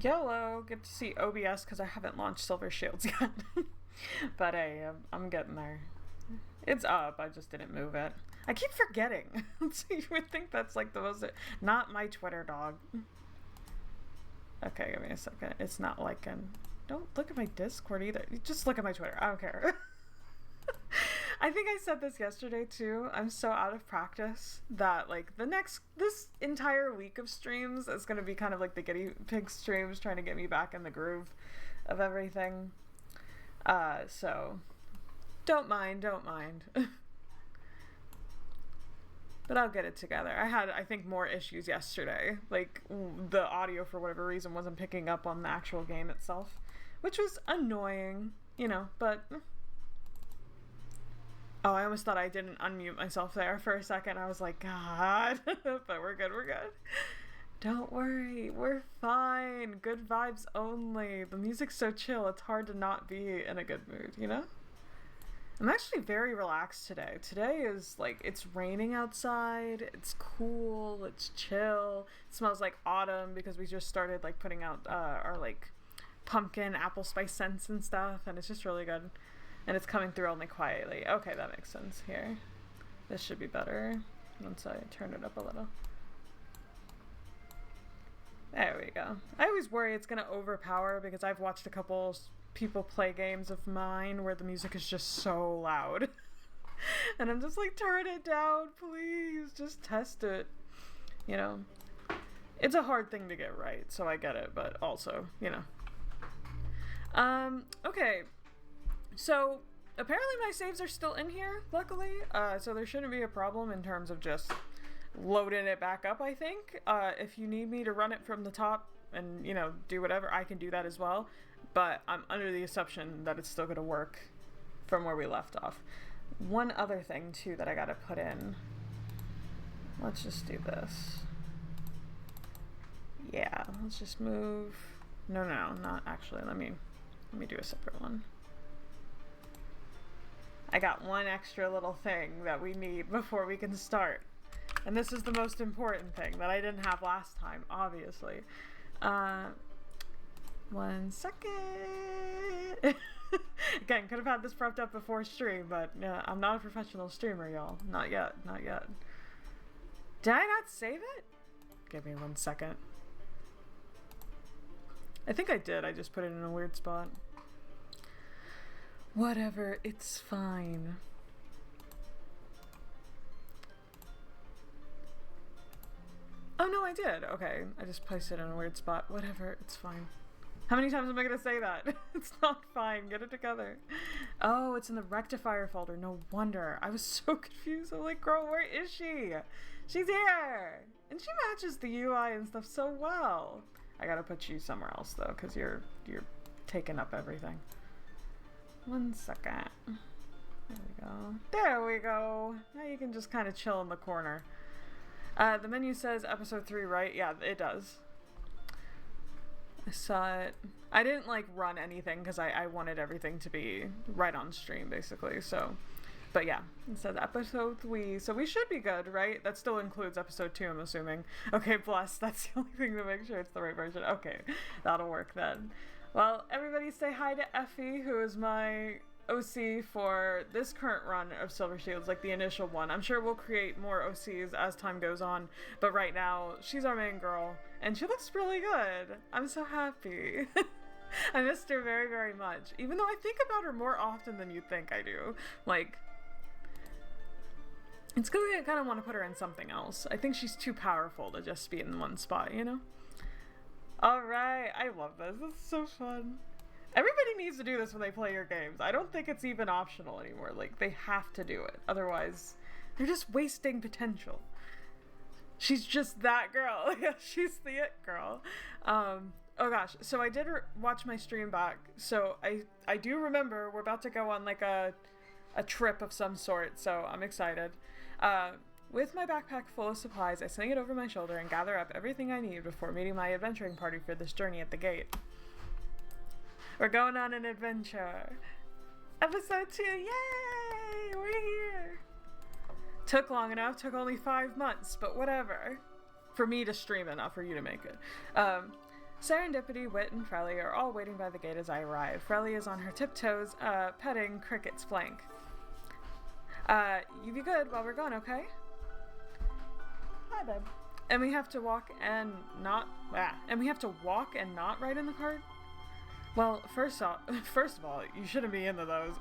YOLO! Get to see OBS because I haven't launched Silver Shields yet. But hey, I'm getting there. It's up, I just didn't move it. I keep forgetting. So you would think that's like the most. Not my Twitter dog. Okay, give me a second. It's not like an. Don't look at my Discord either. Just look at my Twitter. I don't care. I think I said this yesterday too. I'm so out of practice that like this entire week of streams is going to be kind of like the guinea pig streams, trying to get me back in the groove of everything. So don't mind. But I'll get it together. I had, I think, more issues yesterday. Like, the audio, for whatever reason, wasn't picking up on the actual game itself, which was annoying, but... Oh, I almost thought I didn't unmute myself there for a second. I was like, God. But we're good. Don't worry, we're fine. Good vibes only. The music's so chill, it's hard to not be in a good mood, I'm actually very relaxed today. Today is like, it's raining outside, it's cool, it's chill, it smells like autumn because we just started like putting out our like pumpkin apple spice scents and stuff, and it's just really good. And it's coming through only quietly. Okay, that makes sense here. This should be better once I turn it up a little. There we go. I always worry it's gonna overpower because I've watched a couple people play games of mine where the music is just so loud. And I'm just like, turn it down, please. Just test it. It's a hard thing to get right, so I get it, but also, Okay. So, apparently my saves are still in here, luckily. So there shouldn't be a problem in terms of just loading it back up, I think. If you need me to run it from the top and, do whatever, I can do that as well. But I'm under the assumption that it's still going to work from where we left off. One other thing, too, that I got to put in. Let's just do this. Yeah, let's just move. No, not actually. Let me do a separate one. I got one extra little thing that we need before we can start. And this is the most important thing that I didn't have last time, obviously. 1 second. Again, could have had this prepped up before stream, but I'm not a professional streamer, y'all. Not yet. Did I not save it? Give me 1 second. I think I did. I just put it in a weird spot. Whatever, it's fine. Oh no, I did. Okay, I just placed it in a weird spot. Whatever, it's fine. How many times am I gonna say that? It's not fine. Get it together. Oh, it's in the rectifier folder. No wonder. I was so confused. I'm like, girl, where is she? She's here! And she matches the UI and stuff so well. I gotta put you somewhere else though, because you're taking up everything. 1 second. There we go. Now you can just kind of chill in the corner. The menu says episode 3, right? Yeah, it does. I saw it. I didn't like run anything because I wanted everything to be right on stream basically, so. But yeah, it says episode 3, so we should be good, right? That still includes episode 2, I'm assuming. Okay, bless, that's the only thing to make sure it's the right version. Okay, that'll work then. Well, everybody say hi to Effie, who is my OC for this current run of Silver Shields, like the initial one. I'm sure we'll create more OCs as time goes on, but right now, she's our main girl, and she looks really good. I'm so happy. I missed her very, very much, even though I think about her more often than you'd think I do. Like, it's because I kind of want to put her in something else. I think she's too powerful to just be in one spot, Alright, I love this. This is so fun. Everybody needs to do this when they play your games. I don't think it's even optional anymore. Like, they have to do it. Otherwise, they're just wasting potential. She's just that girl. Yeah, she's the it girl. Oh gosh, so I did watch my stream back. So I do remember we're about to go on like a trip of some sort, so I'm excited. With my backpack full of supplies, I sling it over my shoulder and gather up everything I need before meeting my adventuring party for this journey at the gate. We're going on an adventure. Episode 2, yay! We're here! Took long enough, took only 5 months, but whatever. For me to stream it, not for you to make it. Serendipity, Wit, and Frelly are all waiting by the gate as I arrive. Frelly is on her tiptoes, petting Cricket's flank. You be good while we're gone, okay? Hi, babe. And we have to walk and not ride in the cart? Well, first of all, you shouldn't be into those.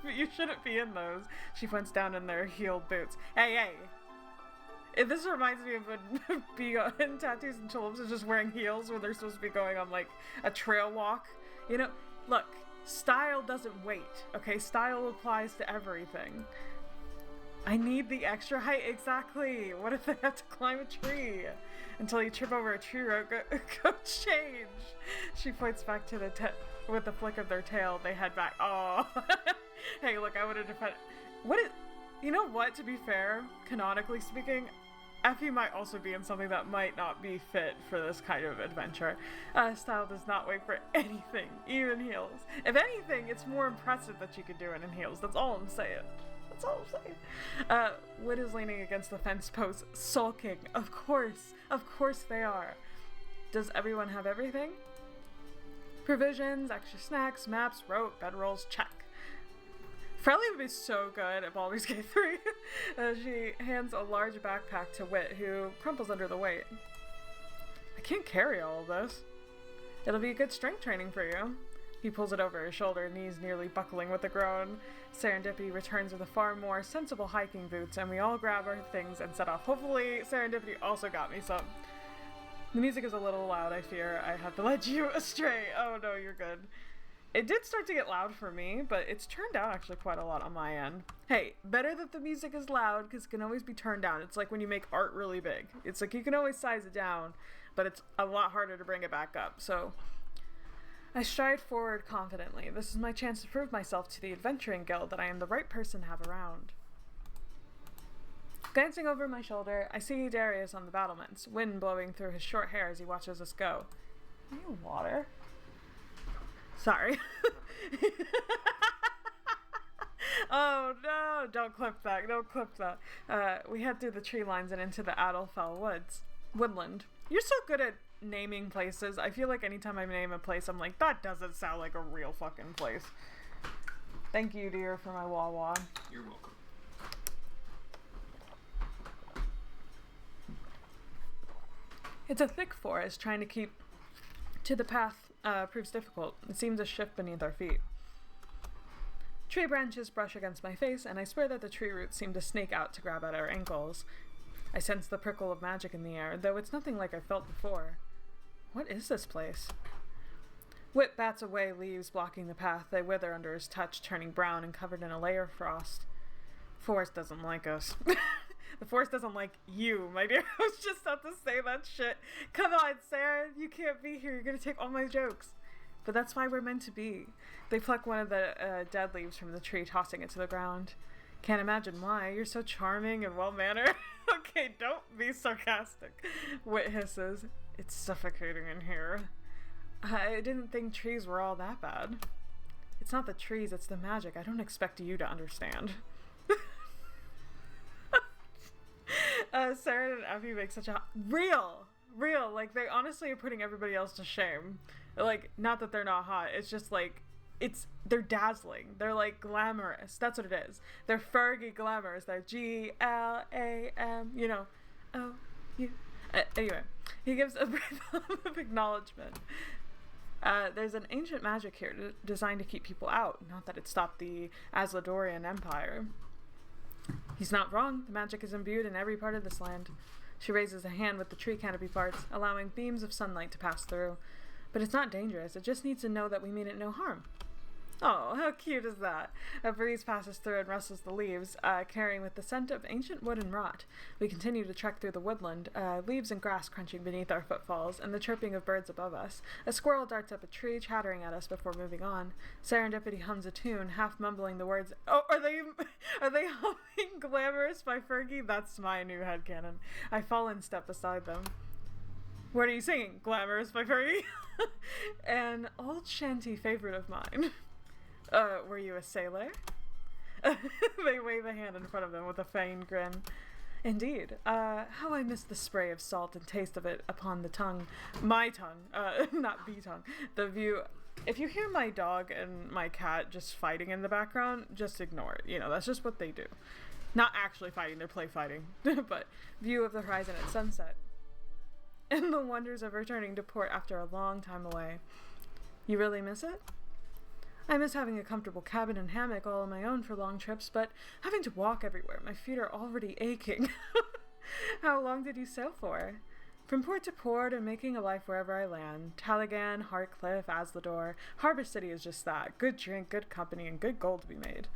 You shouldn't be in those. She points down in their heeled boots. Hey! This reminds me of when being in Tattoos and Tulips is just wearing heels when they're supposed to be going on, like, a trail walk. You know, look, style doesn't wait, okay? Style applies to everything. I need the extra height, exactly. What if they have to climb a tree? Until you trip over a tree root, go change. She points back to with the flick of their tail, they head back. Oh, hey, look, I would have defended. You know what, to be fair, canonically speaking, Effie might also be in something that might not be fit for this kind of adventure. Style does not wait for anything, even heels. If anything, it's more impressive that she could do it in heels. That's all I'm saying. Wit is leaning against the fence post, sulking. Of course they are. Does everyone have everything? Provisions, extra snacks, maps, rope, bedrolls, check. Frelly would be so good at Baldur's Gate 3. She hands a large backpack to Wit, who crumples under the weight. I can't carry all of this. It'll be good strength training for you. He pulls it over his shoulder, knees nearly buckling with a groan. Serendipity returns with a far more sensible hiking boots, and we all grab our things and set off. Hopefully, Serendipity also got me some. The music is a little loud, I fear. I have to lead you astray. Oh no, you're good. It did start to get loud for me, but it's turned down actually quite a lot on my end. Hey, better that the music is loud, because it can always be turned down. It's like when you make art really big. It's like you can always size it down, but it's a lot harder to bring it back up, so... I stride forward confidently. This is my chance to prove myself to the Adventuring Guild that I am the right person to have around. Glancing over my shoulder, I see Darius on the battlements, wind blowing through his short hair as he watches us go. Are you water? Sorry. Oh no, don't clip that. We head through the tree lines and into the Adelfell woodland. You're so good at naming places. I feel like anytime I name a place, I'm like, that doesn't sound like a real fucking place. Thank you, dear, for my wah-wah. You're welcome. It's a thick forest. Trying to keep to the path proves difficult. It seems a shift beneath our feet. Tree branches brush against my face, and I swear that the tree roots seem to snake out to grab at our ankles. I sense the prickle of magic in the air, though it's nothing like I felt before. What is this place? Wit bats away leaves blocking the path. They wither under his touch, turning brown and covered in a layer of frost. Forest doesn't like us. The forest doesn't like you, my dear. I was just about to say that shit. Come on, Sarah. You can't be here. You're gonna take all my jokes. But that's why we're meant to be. They pluck one of the dead leaves from the tree, tossing it to the ground. Can't imagine why. You're so charming and well-mannered. Okay, don't be sarcastic. Wit hisses. It's suffocating in here. I didn't think trees were all that bad. It's not the trees, it's the magic. I don't expect you to understand. Sarah and Effie make such a... Real! Like, they honestly are putting everybody else to shame. Like, not that they're not hot. It's just, like... They're dazzling. They're like glamorous. That's what it is. They're Fergie glamorous. They're G-L-A-M, you know. Oh, you. Anyway, he gives a brief of acknowledgement. There's an ancient magic here designed to keep people out. Not that it stopped the Asladorian Empire. He's not wrong. The magic is imbued in every part of this land. She raises a hand with the tree canopy parts, allowing beams of sunlight to pass through. But it's not dangerous. It just needs to know that we mean it no harm. Oh, how cute is that? A breeze passes through and rustles the leaves, carrying with the scent of ancient wood and rot. We continue to trek through the woodland, leaves and grass crunching beneath our footfalls, and the chirping of birds above us. A squirrel darts up a tree, chattering at us before moving on. Serendipity hums a tune, half mumbling the words. Oh, are they humming Glamorous by Fergie? That's my new headcanon. I fall in step beside them. What are you singing? Glamorous by Fergie? An old shanty favorite of mine. Were you a sailor? They wave a hand in front of them with a feigned grin. Indeed. How I miss the spray of salt and taste of it upon the tongue. My tongue. Not the tongue. The view. If you hear my dog and my cat just fighting in the background, just ignore it. You know, that's just what they do. Not actually fighting, they're play fighting. But view of the horizon at sunset. And the wonders of returning to port after a long time away. You really miss it? I miss having a comfortable cabin and hammock all on my own for long trips, but having to walk everywhere, my feet are already aching. How long did you sail for? From port to port and making a life wherever I land. Tallaghan, Hartcliffe, Aslador. Harbor City is just that. Good drink, good company, and good gold to be made.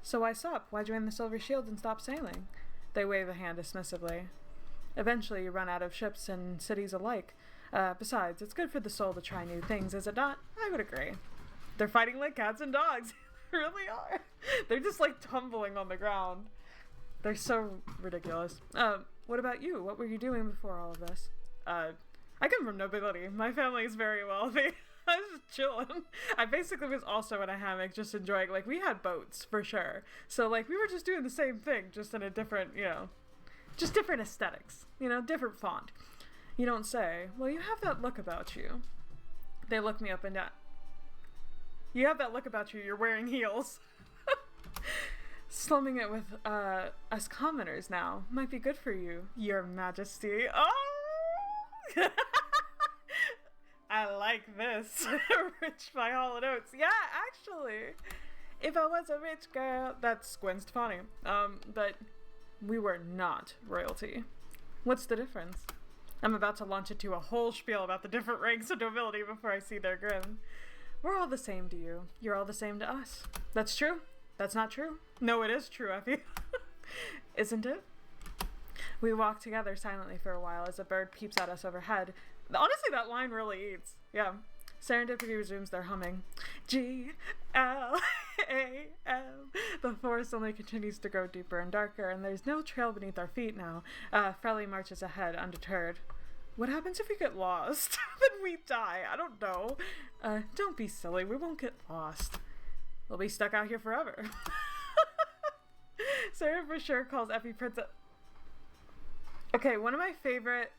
So why stop? Why join the Silver Shield and stop sailing? They wave a hand dismissively. Eventually you run out of ships and cities alike. Besides, it's good for the soul to try new things, is it not? I would agree. They're fighting like cats and dogs. They really are. They're just like tumbling on the ground. They're so ridiculous. What about you? What were you doing before all of this? I come from nobility. My family is very wealthy. I was just chilling. I basically was also in a hammock just enjoying, like, we had boats for sure. So like we were just doing the same thing, just in a different, you know, just different aesthetics, you know, different font. You don't say. Well, you have that look about you. They look me up and down. You have that look about you. You're wearing heels. Slumming it with us commoners now might be good for you, Your Majesty. Oh! I like this. Rich by Hall & Oates. Yeah, actually. If I was a rich girl... That's Gwen Stefani. But we were not royalty. What's the difference? I'm about to launch into a whole spiel about the different ranks of nobility before I see their grin. We're all the same to you. You're all the same to us. That's true. That's not true. No, it is true, Effie. Isn't it? We walk together silently for a while as a bird peeps at us overhead. Honestly, that line really eats. Yeah. Serendipity resumes their humming. G-L-A-M. The forest only continues to grow deeper and darker, and there's no trail beneath our feet now. Frelly marches ahead, undeterred. What happens if we get lost? Then we die. I don't know. Don't be silly. We won't get lost. We'll be stuck out here forever. Sarah for sure calls Effie Princess. Okay, one of my favorite...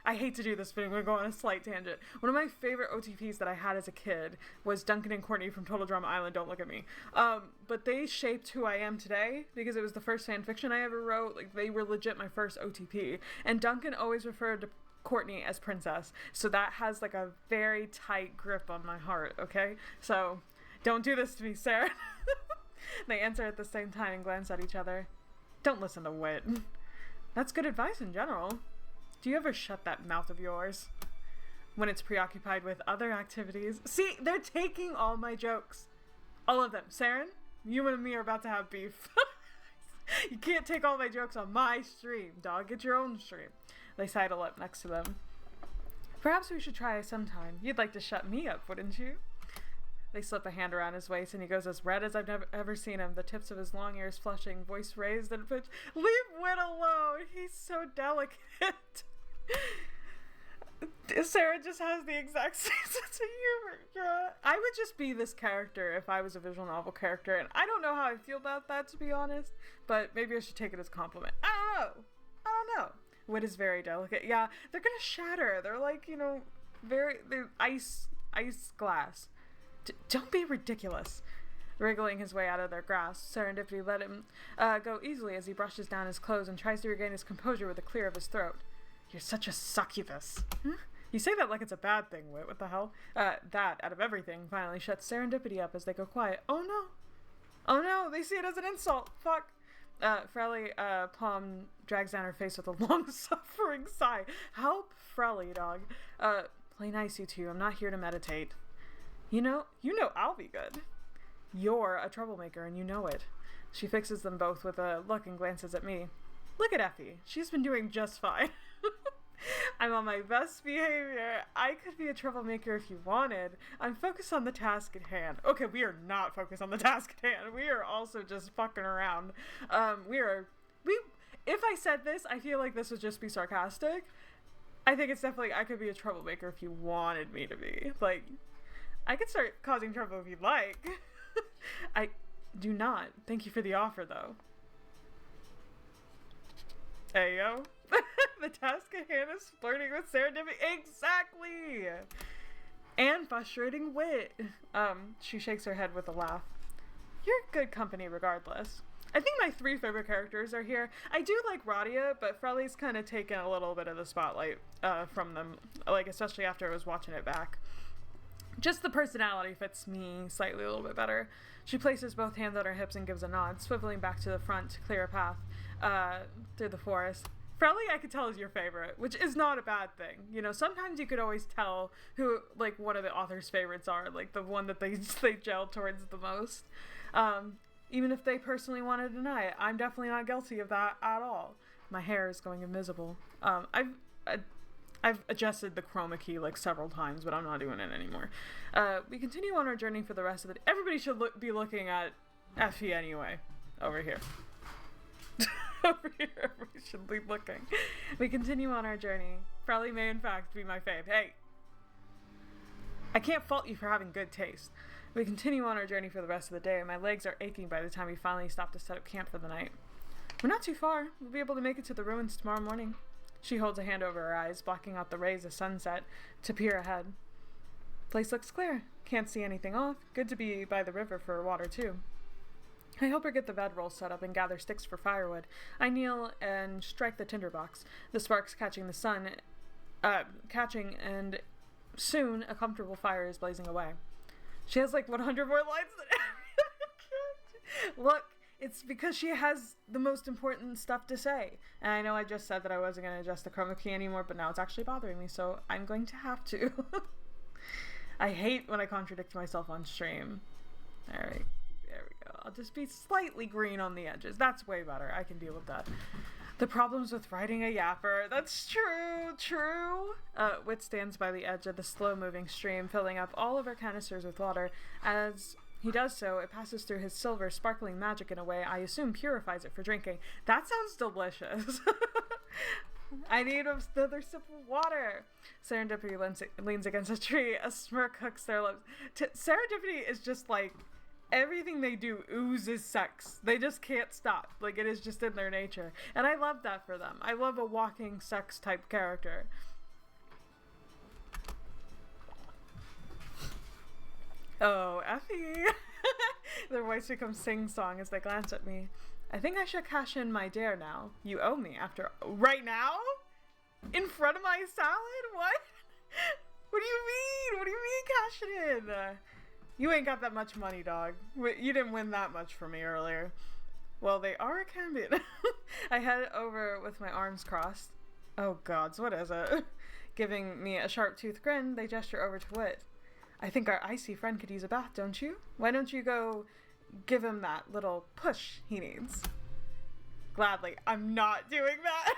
I hate to do this, but I'm going to go on a slight tangent. One of my favorite OTPs that I had as a kid was Duncan and Courtney from Total Drama Island, Don't Look at Me. But they shaped who I am today because it was the first fan fiction I ever wrote. Like, they were legit my first OTP. And Duncan always referred to Courtney as Princess. So that has like a very tight grip on my heart, okay? So don't do this to me, Sarah. They answer at the same time and glance at each other. Don't listen to Wit. That's good advice in general. Do you ever shut that mouth of yours when it's preoccupied with other activities? See, they're taking all my jokes. All of them. Saren, you and me are about to have beef. You can't take all my jokes on my stream, dog. Get your own stream. They sidle up next to them. Perhaps we should try sometime. You'd like to shut me up, wouldn't you? They slip a hand around his waist, and he goes as red as I've never ever seen him, the tips of his long ears flushing, voice raised and pitched. Leave Wit alone! He's so delicate! Sarah just has the exact same sense of humor. Yeah. I would just be this character if I was a visual novel character, and I don't know how I feel about that, to be honest, but maybe I should take it as a compliment. I don't know. Wit is very delicate. Yeah, they're gonna shatter. They're like, you know, they're ice glass. Don't be ridiculous. Wriggling his way out of their grasp, Serendipity let him go easily as he brushes down his clothes and tries to regain his composure with a clear of his throat. You're such a succubus. Huh? You say that like it's a bad thing, Wit. What the hell? That, out of everything, finally shuts Serendipity up as they go quiet. Oh no. Oh no, they see it as an insult. Fuck. Frelly, Palm drags down her face with a long-suffering sigh. Help, Frelly, dog. Play nice, you two. I'm not here to meditate. You know I'll be good. You're a troublemaker, and you know it. She fixes them both with a look and glances at me. Look at Effie. She's been doing just fine. I'm on my best behavior. I could be a troublemaker if you wanted. I'm focused on the task at hand. Okay, we are not focused on the task at hand. We are also just fucking around. If I said this, I feel like this would just be sarcastic. I think it's definitely, I could be a troublemaker if you wanted me to be. Like, I could start causing trouble if you'd like. I do not. Thank you for the offer, though. Ayo. The task at hand is flirting with serendipity. Exactly! And frustrating wit. She shakes her head with a laugh. You're good company regardless. I think my 3 favorite characters are here. I do like Radia, but Frelly's kind of taken a little bit of the spotlight from them, like especially after I was watching it back. Just the personality fits me slightly a little bit better. She places both hands on her hips and gives a nod, swiveling back to the front to clear a path through the forest. Frelly, I could tell, is your favorite, which is not a bad thing. You know, sometimes you could always tell who, like, one of the author's favorites are, like, the one that they gel towards the most. Even if they personally want to deny it. I'm definitely not guilty of that at all. My hair is going invisible. I've adjusted the chroma key like several times, but I'm not doing it anymore. We continue on our journey for the rest of the day. Everybody should be looking at Effie anyway. Over here. Over here. Everybody should be looking. We continue on our journey. Frelly may in fact be my fave. Hey! I can't fault you for having good taste. We continue on our journey for the rest of the day, and my legs are aching by the time we finally stop to set up camp for the night. We're not too far. We'll be able to make it to the ruins tomorrow morning. She holds a hand over her eyes, blocking out the rays of sunset, to peer ahead. Place looks clear. Can't see anything off. Good to be by the river for water, too. I help her get the bedroll set up and gather sticks for firewood. I kneel and strike the tinderbox, the sparks catching the sun, and soon a comfortable fire is blazing away. She has like 100 more lines than every other. Look, it's because she has the most important stuff to say. And I know I just said that I wasn't going to adjust the chroma key anymore, but now it's actually bothering me, so I'm going to have to. I hate when I contradict myself on stream. Alright, there we go. I'll just be slightly green on the edges. That's way better. I can deal with that. The problems with riding a yapper. That's true. Wit stands by the edge of the slow-moving stream, filling up all of our canisters with water. As he does so, it passes through his silver, sparkling magic in a way I assume purifies it for drinking. That sounds delicious. I need another sip of water. Serendipity leans against a tree. A smirk hooks their lips. Serendipity is just like... everything they do oozes sex. They just can't stop. Like, it is just in their nature. And I love that for them. I love a walking sex type character. Oh, Effie. Their voice becomes sing-song as they glance at me. I think I should cash in my dare now. You owe me after... Right now? In front of my salad? What? What do you mean? What do you mean cash it in? You ain't got that much money, dog. You didn't win that much from me earlier. Well, they are a Cambion. I head over with my arms crossed. Oh gods, what is it? Giving me a sharp-toothed grin, they gesture over to Wit. I think our icy friend could use a bath, don't you? Why don't you go give him that little push he needs? Gladly. I'm not doing that.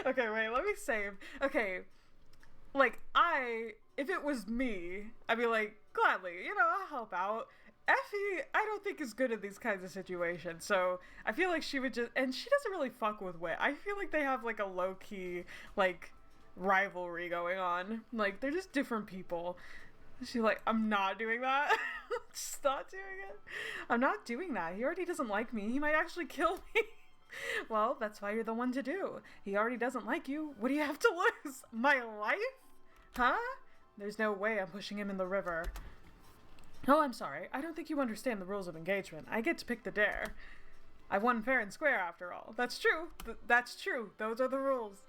Okay, wait, let me save. Okay, like, if it was me, I'd be like, gladly, I'll help out. Effie, I don't think is good at these kinds of situations, so I feel like she would just, and she doesn't really fuck with Wit. I feel like they have, like, a low-key, like, rivalry going on. Like, they're just different people. She's like, I'm not doing that. Just not doing it. I'm not doing that. He already doesn't like me. He might actually kill me. Well, that's why you're the one to do. He already doesn't like you. What do you have to lose? My life? Huh? There's no way I'm pushing him in the river. Oh, I'm sorry. I don't think you understand the rules of engagement. I get to pick the dare. I won fair and square, after all. That's true. That's true. Those are the rules.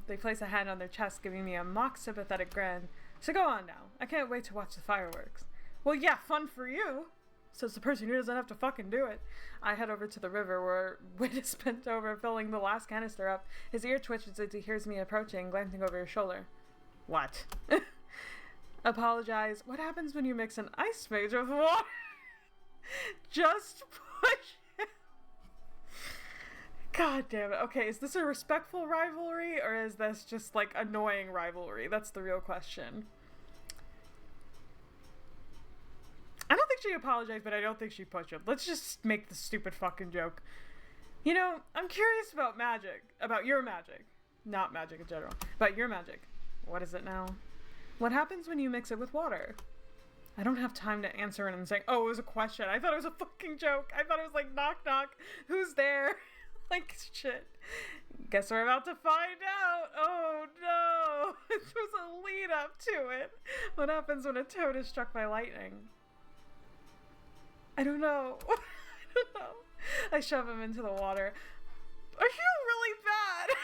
They place a hand on their chest, giving me a mock sympathetic grin. So go on now. I can't wait to watch the fireworks. Well, yeah, fun for you. So it's the person who doesn't have to fucking do it. I head over to the river where Wit is bent over, filling the last canister up. His ear twitches as he hears me approaching, glancing over his shoulder. What? Apologize. What happens when you mix an ice mage with water? Just push him. God damn it. Okay, is this a respectful rivalry, or is this just, like, annoying rivalry? That's the real question. I don't think she apologized, but I don't think she pushed him. Let's just make the stupid fucking joke. I'm curious about magic. About your magic. Not magic in general. About your magic. What is it now? What happens when you mix it with water? I don't have time to answer it and say, oh, it was a question. I thought it was a fucking joke. I thought it was like, knock, knock. Who's there? Like, shit. Guess we're about to find out. Oh no. It was a lead up to it. What happens when a toad is struck by lightning? I don't know. I don't know. I shove him into the water. Are you really bad?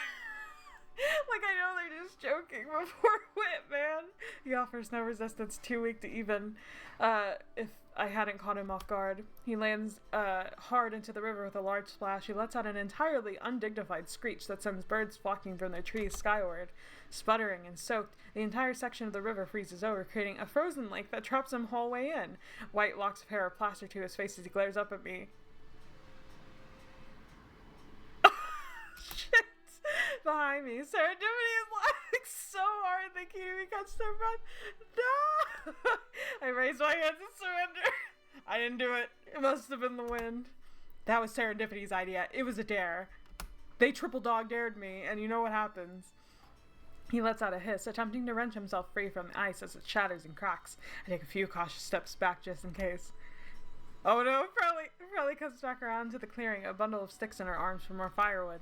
Like, I know they're just joking, but poor Whit, man. He offers no resistance, too weak to even if I hadn't caught him off guard. He lands hard into the river with a large splash. He lets out an entirely undignified screech that sends birds flocking from their trees skyward. Sputtering and soaked, the entire section of the river freezes over, creating a frozen lake that traps him whole way in. White locks of hair are plastered to his face as he glares up at me. Shit! Behind me, Serendipity is laughing so hard they can't even catch their breath. No! I raise my hands and surrender. I didn't do it. It must have been the wind. That was Serendipity's idea. It was a dare. They triple dog dared me, and you know what happens. He lets out a hiss, attempting to wrench himself free from the ice as it shatters and cracks. I take a few cautious steps back just in case. Oh no, Frelly comes back around to the clearing, a bundle of sticks in her arms for more firewood.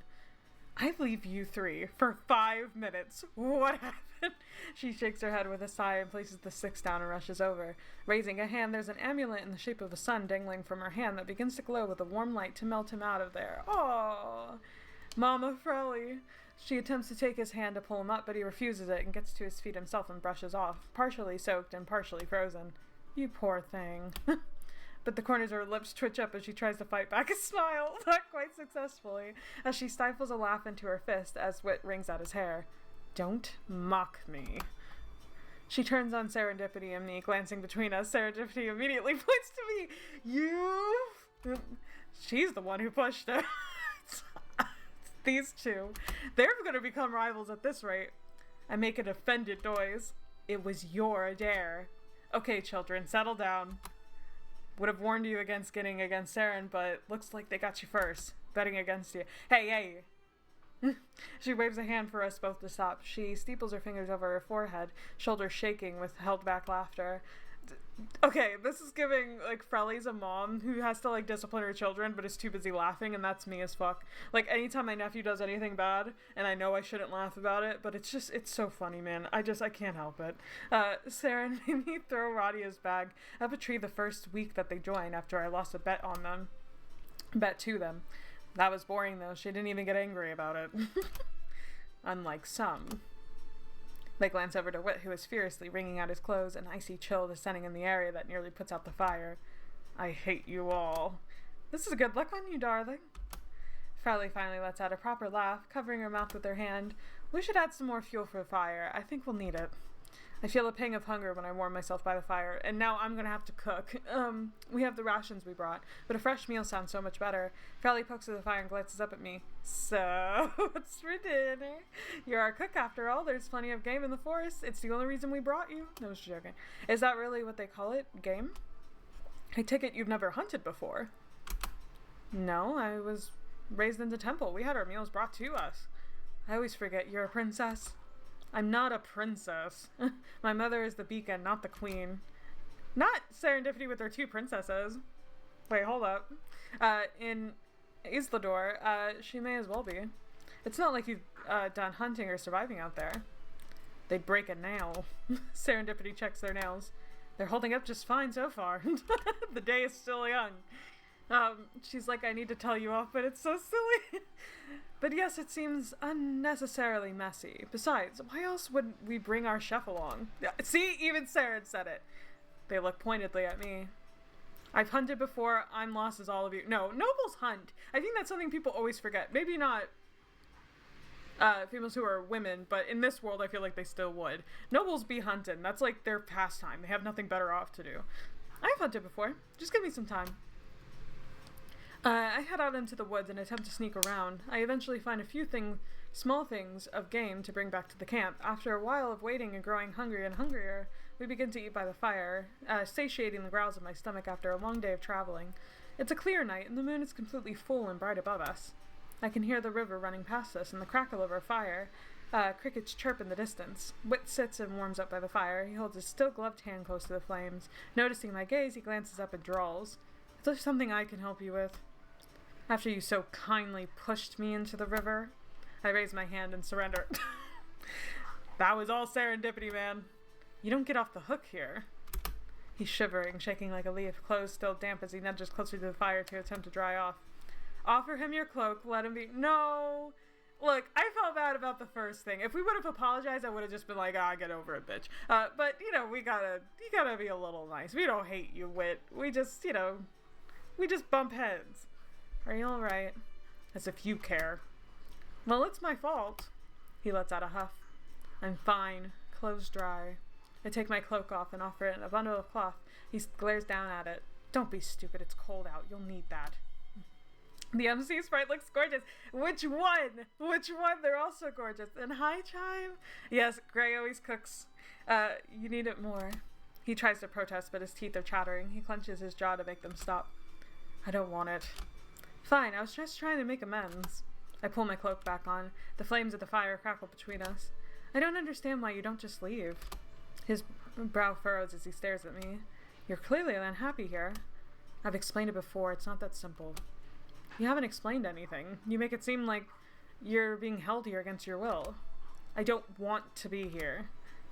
I leave you three for 5 minutes. What happened? She shakes her head with a sigh and places the sticks down and rushes over. Raising a hand, there's an amulet in the shape of a sun dangling from her hand that begins to glow with a warm light to melt him out of there. Oh, Mama Frelly. She attempts to take his hand to pull him up, but he refuses it and gets to his feet himself and brushes off, partially soaked and partially frozen. You poor thing. But the corners of her lips twitch up as she tries to fight back a smile, not quite successfully, as she stifles a laugh into her fist as Whit wrings out his hair. Don't mock me. She turns on Serendipity and me, glancing between us. Serendipity immediately points to me. You? She's the one who pushed her. These two. They're going to become rivals at this rate. I make an offended noise. It was your dare. Okay, children, settle down. Would have warned you against getting against Saren, but looks like they got you first. Betting against you. Hey! She waves a hand for us both to stop. She steeples her fingers over her forehead, shoulders shaking with held back laughter. Okay, this is giving, like, Frelly's a mom who has to, like, discipline her children, but is too busy laughing, and that's me as fuck. Like, anytime my nephew does anything bad, and I know I shouldn't laugh about it, but it's so funny, man. I can't help it. Saren made me throw Radia's bag up a tree the first week that they joined after I lost a bet to them. That was boring, though. She didn't even get angry about it. Unlike some. They glance over to Whit, who is furiously wringing out his clothes, an icy chill descending in the area that nearly puts out the fire. I hate you all. This is a good look on you, darling. Frelly finally lets out a proper laugh, covering her mouth with her hand. We should add some more fuel for the fire. I think we'll need it. I feel a pang of hunger when I warm myself by the fire, and now I'm gonna have to cook. We have the rations we brought, but a fresh meal sounds so much better. Frelly pokes at the fire and glances up at me. So, what's for dinner? You're our cook after all. There's plenty of game in the forest. It's the only reason we brought you. No, I was joking. Is that really what they call it? Game? I take it you've never hunted before. No, I was raised in the temple. We had our meals brought to us. I always forget you're a princess. I'm not a princess. My mother is the beacon, not the queen. Not Serendipity with her 2 princesses. Wait, hold up. In Islador, she may as well be. It's not like you've done hunting or surviving out there. They'd break a nail. Serendipity checks their nails. They're holding up just fine so far. The day is still young. She's like, I need to tell you off, but it's so silly. But yes, it seems unnecessarily messy. Besides, why else would we bring our chef along? See, even Saren said it. They look pointedly at me. I've hunted before. I'm lost as all of you. No, nobles hunt. I think that's something people always forget. Maybe not females who are women, but in this world, I feel like they still would. Nobles be hunting. That's like their pastime. They have nothing better off to do. I've hunted before. Just give me some time. I head out into the woods and attempt to sneak around. I eventually find a few small things of game to bring back to the camp. After a while of waiting and growing hungry and hungrier, we begin to eat by the fire, satiating the growls of my stomach after a long day of traveling. It's a clear night, and the moon is completely full and bright above us. I can hear the river running past us and the crackle of our fire. Crickets chirp in the distance. Whit sits and warms up by the fire. He holds his still-gloved hand close to the flames. Noticing my gaze, he glances up and drawls. Is there something I can help you with? After you so kindly pushed me into the river, I raised my hand and surrendered. That was all serendipity, man. You don't get off the hook here. He's shivering, shaking like a leaf, clothes still damp as he nudges closer to the fire to attempt to dry off. Offer him your cloak, let him be— No! Look, I felt bad about the first thing. If we would have apologized, I would have just been like, get over it, bitch. But, you gotta be a little nice. We don't hate you, Wit. We just, we just bump heads. Are you alright? As if you care. Well, it's my fault. He lets out a huff. I'm fine. Clothes dry. I take my cloak off and offer it a bundle of cloth. He glares down at it. Don't be stupid. It's cold out. You'll need that. The MC sprite looks gorgeous. Which one? Which one? They're all so gorgeous. And hi, Chime. Yes, Gray always cooks. You need it more. He tries to protest, but his teeth are chattering. He clenches his jaw to make them stop. I don't want it. Fine, I was just trying to make amends. I pull my cloak back on. The flames of the fire crackle between us. I don't understand why you don't just leave. His brow furrows as he stares at me. You're clearly unhappy here. I've explained it before. It's not that simple. You haven't explained anything. You make it seem like you're being held here against your will. I don't want to be here.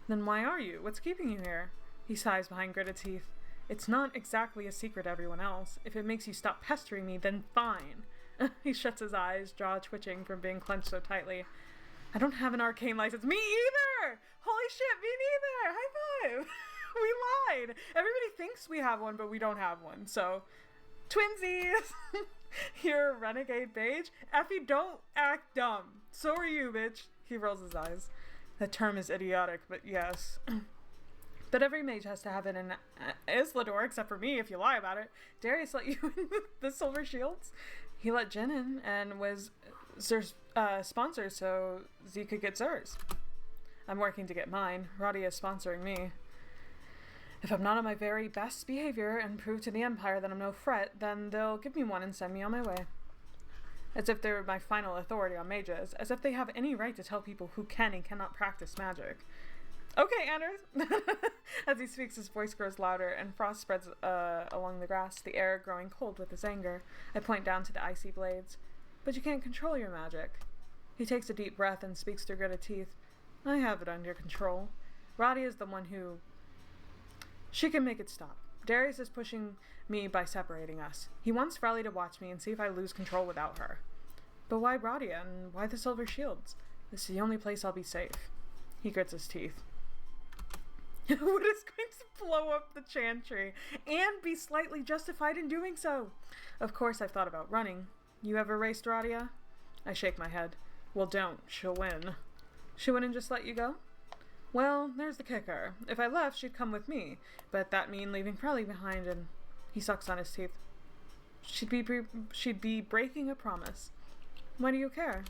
Then why are you? What's keeping you here? He sighs behind gritted teeth. It's not exactly a secret to everyone else. If it makes you stop pestering me, then fine. He shuts his eyes, jaw twitching from being clenched so tightly. I don't have an arcane license. Me either! Holy shit, me neither! High five! We lied! Everybody thinks we have one, but we don't have one, so... Twinsies! You're a renegade mage? Effie, don't act dumb. So are you, bitch. He rolls his eyes. That term is idiotic, but yes. But every mage has to have it in Islador, except for me, if you lie about it. Darius let you in the Silver Shields? He let Jin in and was Zer's sponsor so Z could get Zer's. I'm working to get mine. Radia is sponsoring me. If I'm not on my very best behavior and prove to the Empire that I'm no threat, then they'll give me one and send me on my way. As if they're my final authority on mages. As if they have any right to tell people who can and cannot practice magic. Okay, Anders! As he speaks, his voice grows louder, and frost spreads along the grass, the air growing cold with his anger. I point down to the icy blades. But you can't control your magic. He takes a deep breath and speaks through gritted teeth. I have it under control. Radia is the one who... She can make it stop. Darius is pushing me by separating us. He wants Frelly to watch me and see if I lose control without her. But why Radia, and why the Silver Shields? This is the only place I'll be safe. He grits his teeth. What is going to blow up the Chantry, and be slightly justified in doing so? Of course I've thought about running. You ever raced Radia? I shake my head. Well, don't. She'll win. She wouldn't just let you go? Well, there's the kicker. If I left, she'd come with me, but that mean leaving Frelly behind, and he sucks on his teeth. She'd be breaking a promise. Why do you care?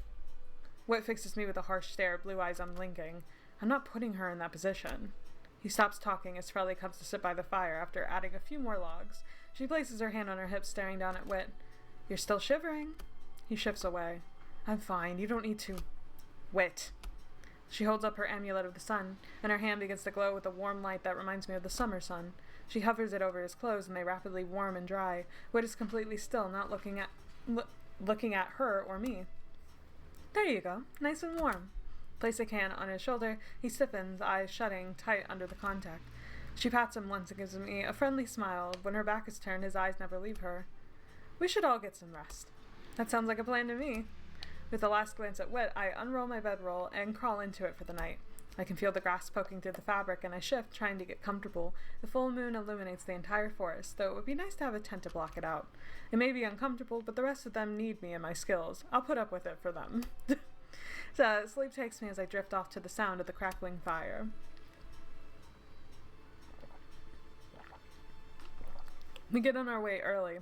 Wit fixes me with a harsh stare, blue eyes unblinking. I'm not putting her in that position. He stops talking as Frelly comes to sit by the fire after adding a few more logs. She places her hand on her hip, staring down at Wit. You're still shivering? He shifts away. I'm fine. You don't need to. Wit. She holds up her amulet of the sun, and her hand begins to glow with a warm light that reminds me of the summer sun. She hovers it over his clothes, and they rapidly warm and dry. Wit is completely still, not looking at her or me. There you go. Nice and warm. Place a can on his shoulder. He stiffens, eyes shutting tight under the contact. She pats him once and gives me a friendly smile. When her back is turned, his eyes never leave her. We should all get some rest. That sounds like a plan to me. With a last glance at Wit, I unroll my bedroll and crawl into it for the night. I can feel the grass poking through the fabric, and I shift, trying to get comfortable. The full moon illuminates the entire forest, though it would be nice to have a tent to block it out. It may be uncomfortable, but the rest of them need me and my skills. I'll put up with it for them. So, sleep takes me as I drift off to the sound of the crackling fire. We get on our way early.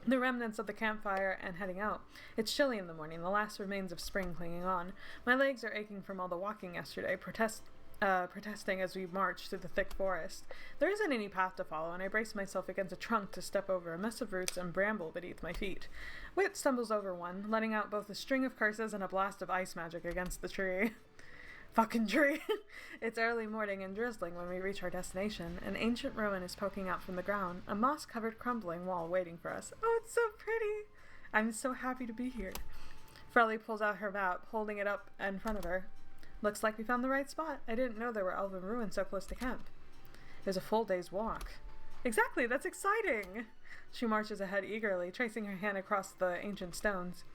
The remnants of the campfire and heading out. It's chilly in the morning, the last remains of spring clinging on. My legs are aching from all the walking yesterday, protesting as we march through the thick forest. There isn't any path to follow, and I brace myself against a trunk to step over a mess of roots and bramble beneath my feet. Wit stumbles over one, letting out both a string of curses and a blast of ice magic against the tree. Fucking tree! It's early morning and drizzling when we reach our destination. An ancient ruin is poking out from the ground, a moss-covered crumbling wall waiting for us. Oh, it's so pretty! I'm so happy to be here. Frelly pulls out her map, holding it up in front of her. Looks like we found the right spot. I didn't know there were elven ruins so close to camp. It was a full day's walk. Exactly, that's exciting! She marches ahead eagerly, tracing her hand across the ancient stones.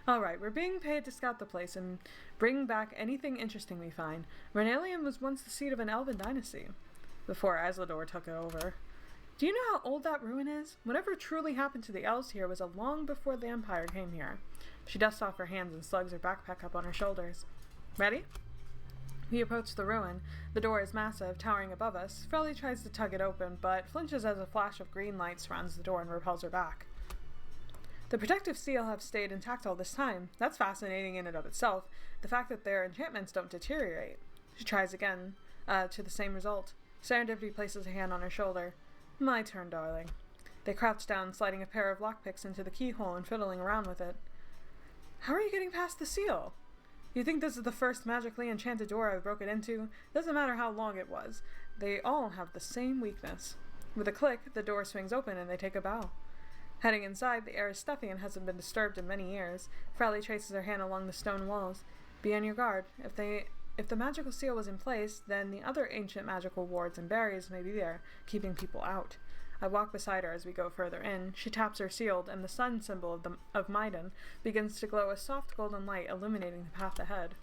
All right, we're being paid to scout the place and bring back anything interesting we find. Renalian was once the seat of an elven dynasty, before Azlador took it over. Do you know how old that ruin is? Whatever truly happened to the elves here was long before the Empire came here. She dusts off her hands and slugs her backpack up on her shoulders. Ready? We approach the ruin. The door is massive, towering above us. Frelly tries to tug it open, but flinches as a flash of green light surrounds the door and repels her back. The protective seal have stayed intact all this time. That's fascinating in and of itself. The fact that their enchantments don't deteriorate. She tries again, to the same result. Serendipity places a hand on her shoulder. My turn, darling. They crouch down, sliding a pair of lockpicks into the keyhole and fiddling around with it. How are you getting past the seal? You think this is the first magically enchanted door I've broken into? Doesn't matter how long it was. They all have the same weakness. With a click, the door swings open and they take a bow. Heading inside, the air is stuffy and hasn't been disturbed in many years. Frelly traces her hand along the stone walls. Be on your guard. If the magical seal was in place, then the other ancient magical wards and barriers may be there, keeping people out. I walk beside her as we go further in. She taps her shield, and the sun symbol of Maiden begins to glow a soft golden light illuminating the path ahead.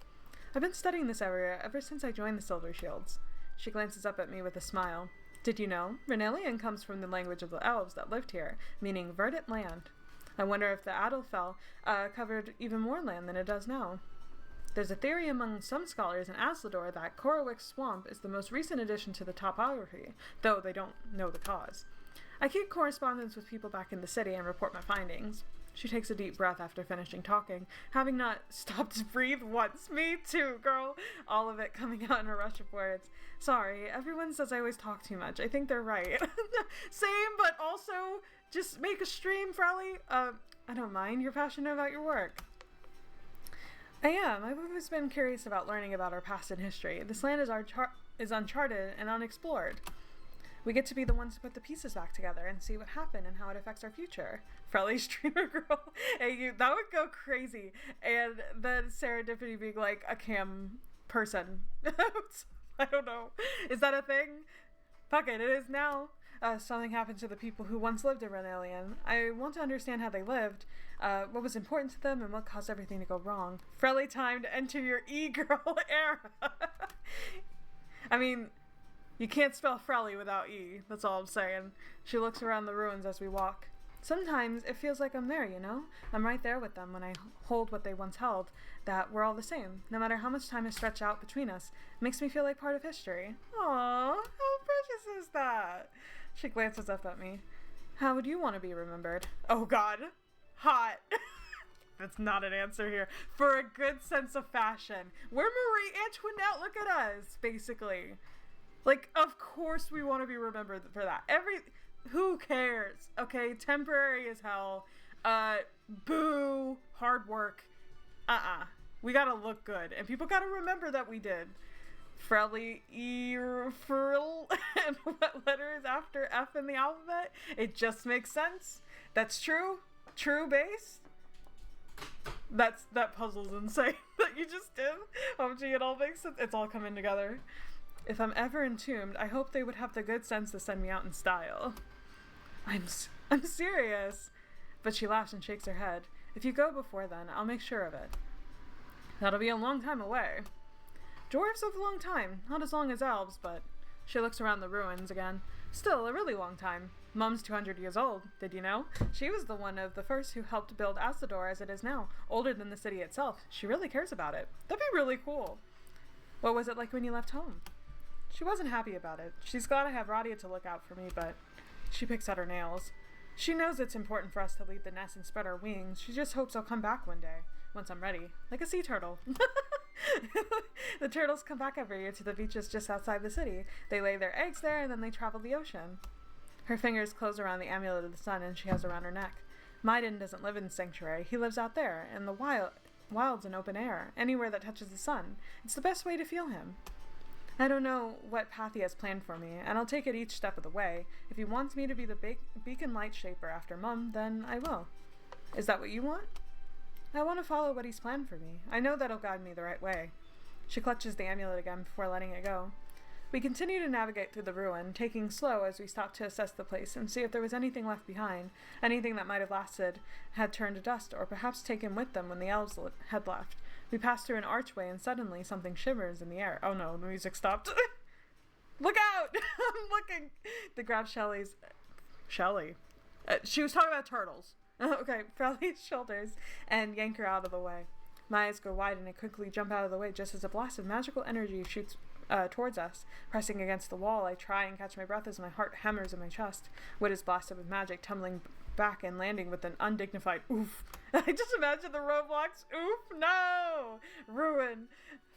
I've been studying this area ever since I joined the Silver Shields. She glances up at me with a smile. Did you know? Renalian comes from the language of the elves that lived here, meaning verdant land. I wonder if the Adalfell covered even more land than it does now. There's a theory among some scholars in Azlador that Korowik's Swamp is the most recent addition to the topography, though they don't know the cause. I keep correspondence with people back in the city and report my findings. She takes a deep breath after finishing talking, having not stopped to breathe once. Me too, girl. All of it coming out in a rush of words. Sorry, everyone says I always talk too much. I think they're right. Same, but also just make a stream, Frelly. I don't mind. You're passionate about your work. I am. I've always been curious about learning about our past and history. This land is uncharted and unexplored. We get to be the ones to put the pieces back together and see what happened and how it affects our future. Frelly streamer girl. Hey, that would go crazy. And then Serendipity being like a cam person. I don't know. Is that a thing? Fuck it, it is now. Something happened to the people who once lived in Renalian. I want to understand how they lived, what was important to them, and what caused everything to go wrong. Frelly time to enter your e-girl era. I mean, you can't spell Frelly without E. That's all I'm saying. She looks around the ruins as we walk. Sometimes it feels like I'm there, you know? I'm right there with them when I hold what they once held, that we're all the same. No matter how much time has stretched out between us, it makes me feel like part of history. Aww, how precious is that? She glances up at me. How would you want to be remembered? Oh god. Hot. That's not an answer here. For a good sense of fashion. We're Marie Antoinette, look at us, basically. Like, of course we want to be remembered for that. Who cares? Okay, temporary as hell. Boo. Hard work. We gotta look good. And people gotta remember that we did. Frelly Frill. And what letter is after F in the alphabet? It just makes sense. That's true. True base. That puzzle's insane that you just did. Oh gee, it all makes sense. It's all coming together. If I'm ever entombed, I hope they would have the good sense to send me out in style. I'm serious. But she laughs and shakes her head. If you go before then, I'll make sure of it. That'll be a long time away. Dwarves live a long time. Not as long as elves, but... She looks around the ruins again. Still, a really long time. Mum's 200 years old, did you know? She was the one of the first who helped build Azlador as it is now. Older than the city itself. She really cares about it. That'd be really cool. What was it like when you left home? She wasn't happy about it. She's glad I have Radia to look out for me, but she picks at her nails. She knows it's important for us to leave the nest and spread our wings. She just hopes I'll come back one day, once I'm ready. Like a sea turtle. The turtles come back every year to the beaches just outside the city. They lay their eggs there and then they travel the ocean. Her fingers close around the amulet of the sun and she has around her neck. Maiden doesn't live in the sanctuary. He lives out there, in the wilds and open air, anywhere that touches the sun. It's the best way to feel him. I don't know what path he has planned for me, and I'll take it each step of the way. If he wants me to be the beacon light shaper after Mum, then I will. Is that what you want? I want to follow what he's planned for me. I know that'll guide me the right way. She clutches the amulet again before letting it go. We continue to navigate through the ruin, taking slow as we stop to assess the place and see if there was anything left behind, anything that might have lasted, had turned to dust, or perhaps taken with them when the elves had left. We pass through an archway and suddenly something shimmers in the air. Oh no, the music stopped. Look out! I'm looking! They grab Shelley's... Shelley? She was talking about turtles. Okay, Frelly's shoulders and yank her out of the way. My eyes go wide and I quickly jump out of the way just as a blast of magical energy shoots towards us. Pressing against the wall, I try and catch my breath as my heart hammers in my chest. Wood is blasted with magic, tumbling back and landing with an undignified oof. I just imagine the Roblox oof. No! Ruin.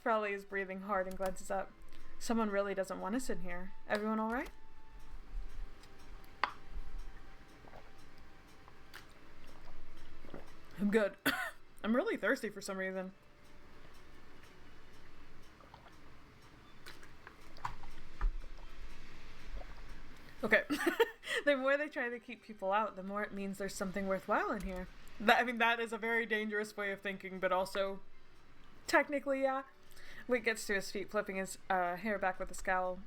Frelly is breathing hard and glances up. Someone really doesn't want us in here. Everyone all right? I'm good. I'm really thirsty for some reason. Okay. The more they try to keep people out, the more it means there's something worthwhile in here. That is a very dangerous way of thinking, but also, technically, yeah. Wick gets to his feet, flipping his hair back with a scowl.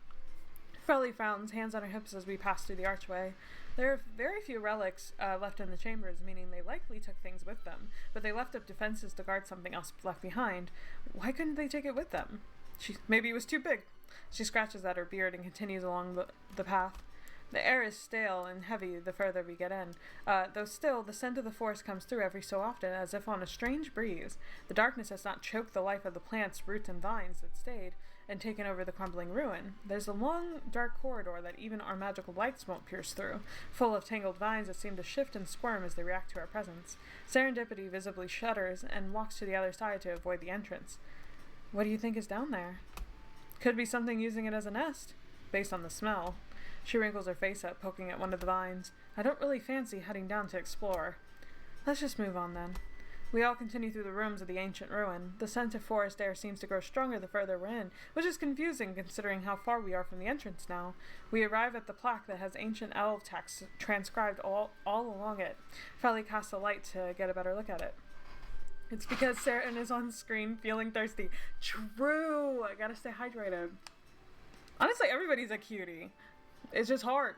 Frelly frowns, hands on her hips as we pass through the archway. There are very few relics left in the chambers, meaning they likely took things with them, but they left up defenses to guard something else left behind. Why couldn't they take it with them? Maybe it was too big. She scratches at her beard and continues along the path. The air is stale and heavy the further we get in, though still, the scent of the forest comes through every so often, as if on a strange breeze. The darkness has not choked the life of the plants, roots, and vines that stayed, and taken over the crumbling ruin. There's a long, dark corridor that even our magical lights won't pierce through, full of tangled vines that seem to shift and squirm as they react to our presence. Serendipity visibly shudders and walks to the other side to avoid the entrance. What do you think is down there? Could be something using it as a nest, based on the smell. She wrinkles her face up, poking at one of the vines. I don't really fancy heading down to explore. Let's just move on then. We all continue through the rooms of the ancient ruin. The scent of forest air seems to grow stronger the further we're in, which is confusing considering how far we are from the entrance now. We arrive at the plaque that has ancient elf text transcribed all along it. Frelly casts a light to get a better look at it. It's because Saren is on screen feeling thirsty. True! I gotta stay hydrated. Honestly, everybody's a cutie. It's just hard.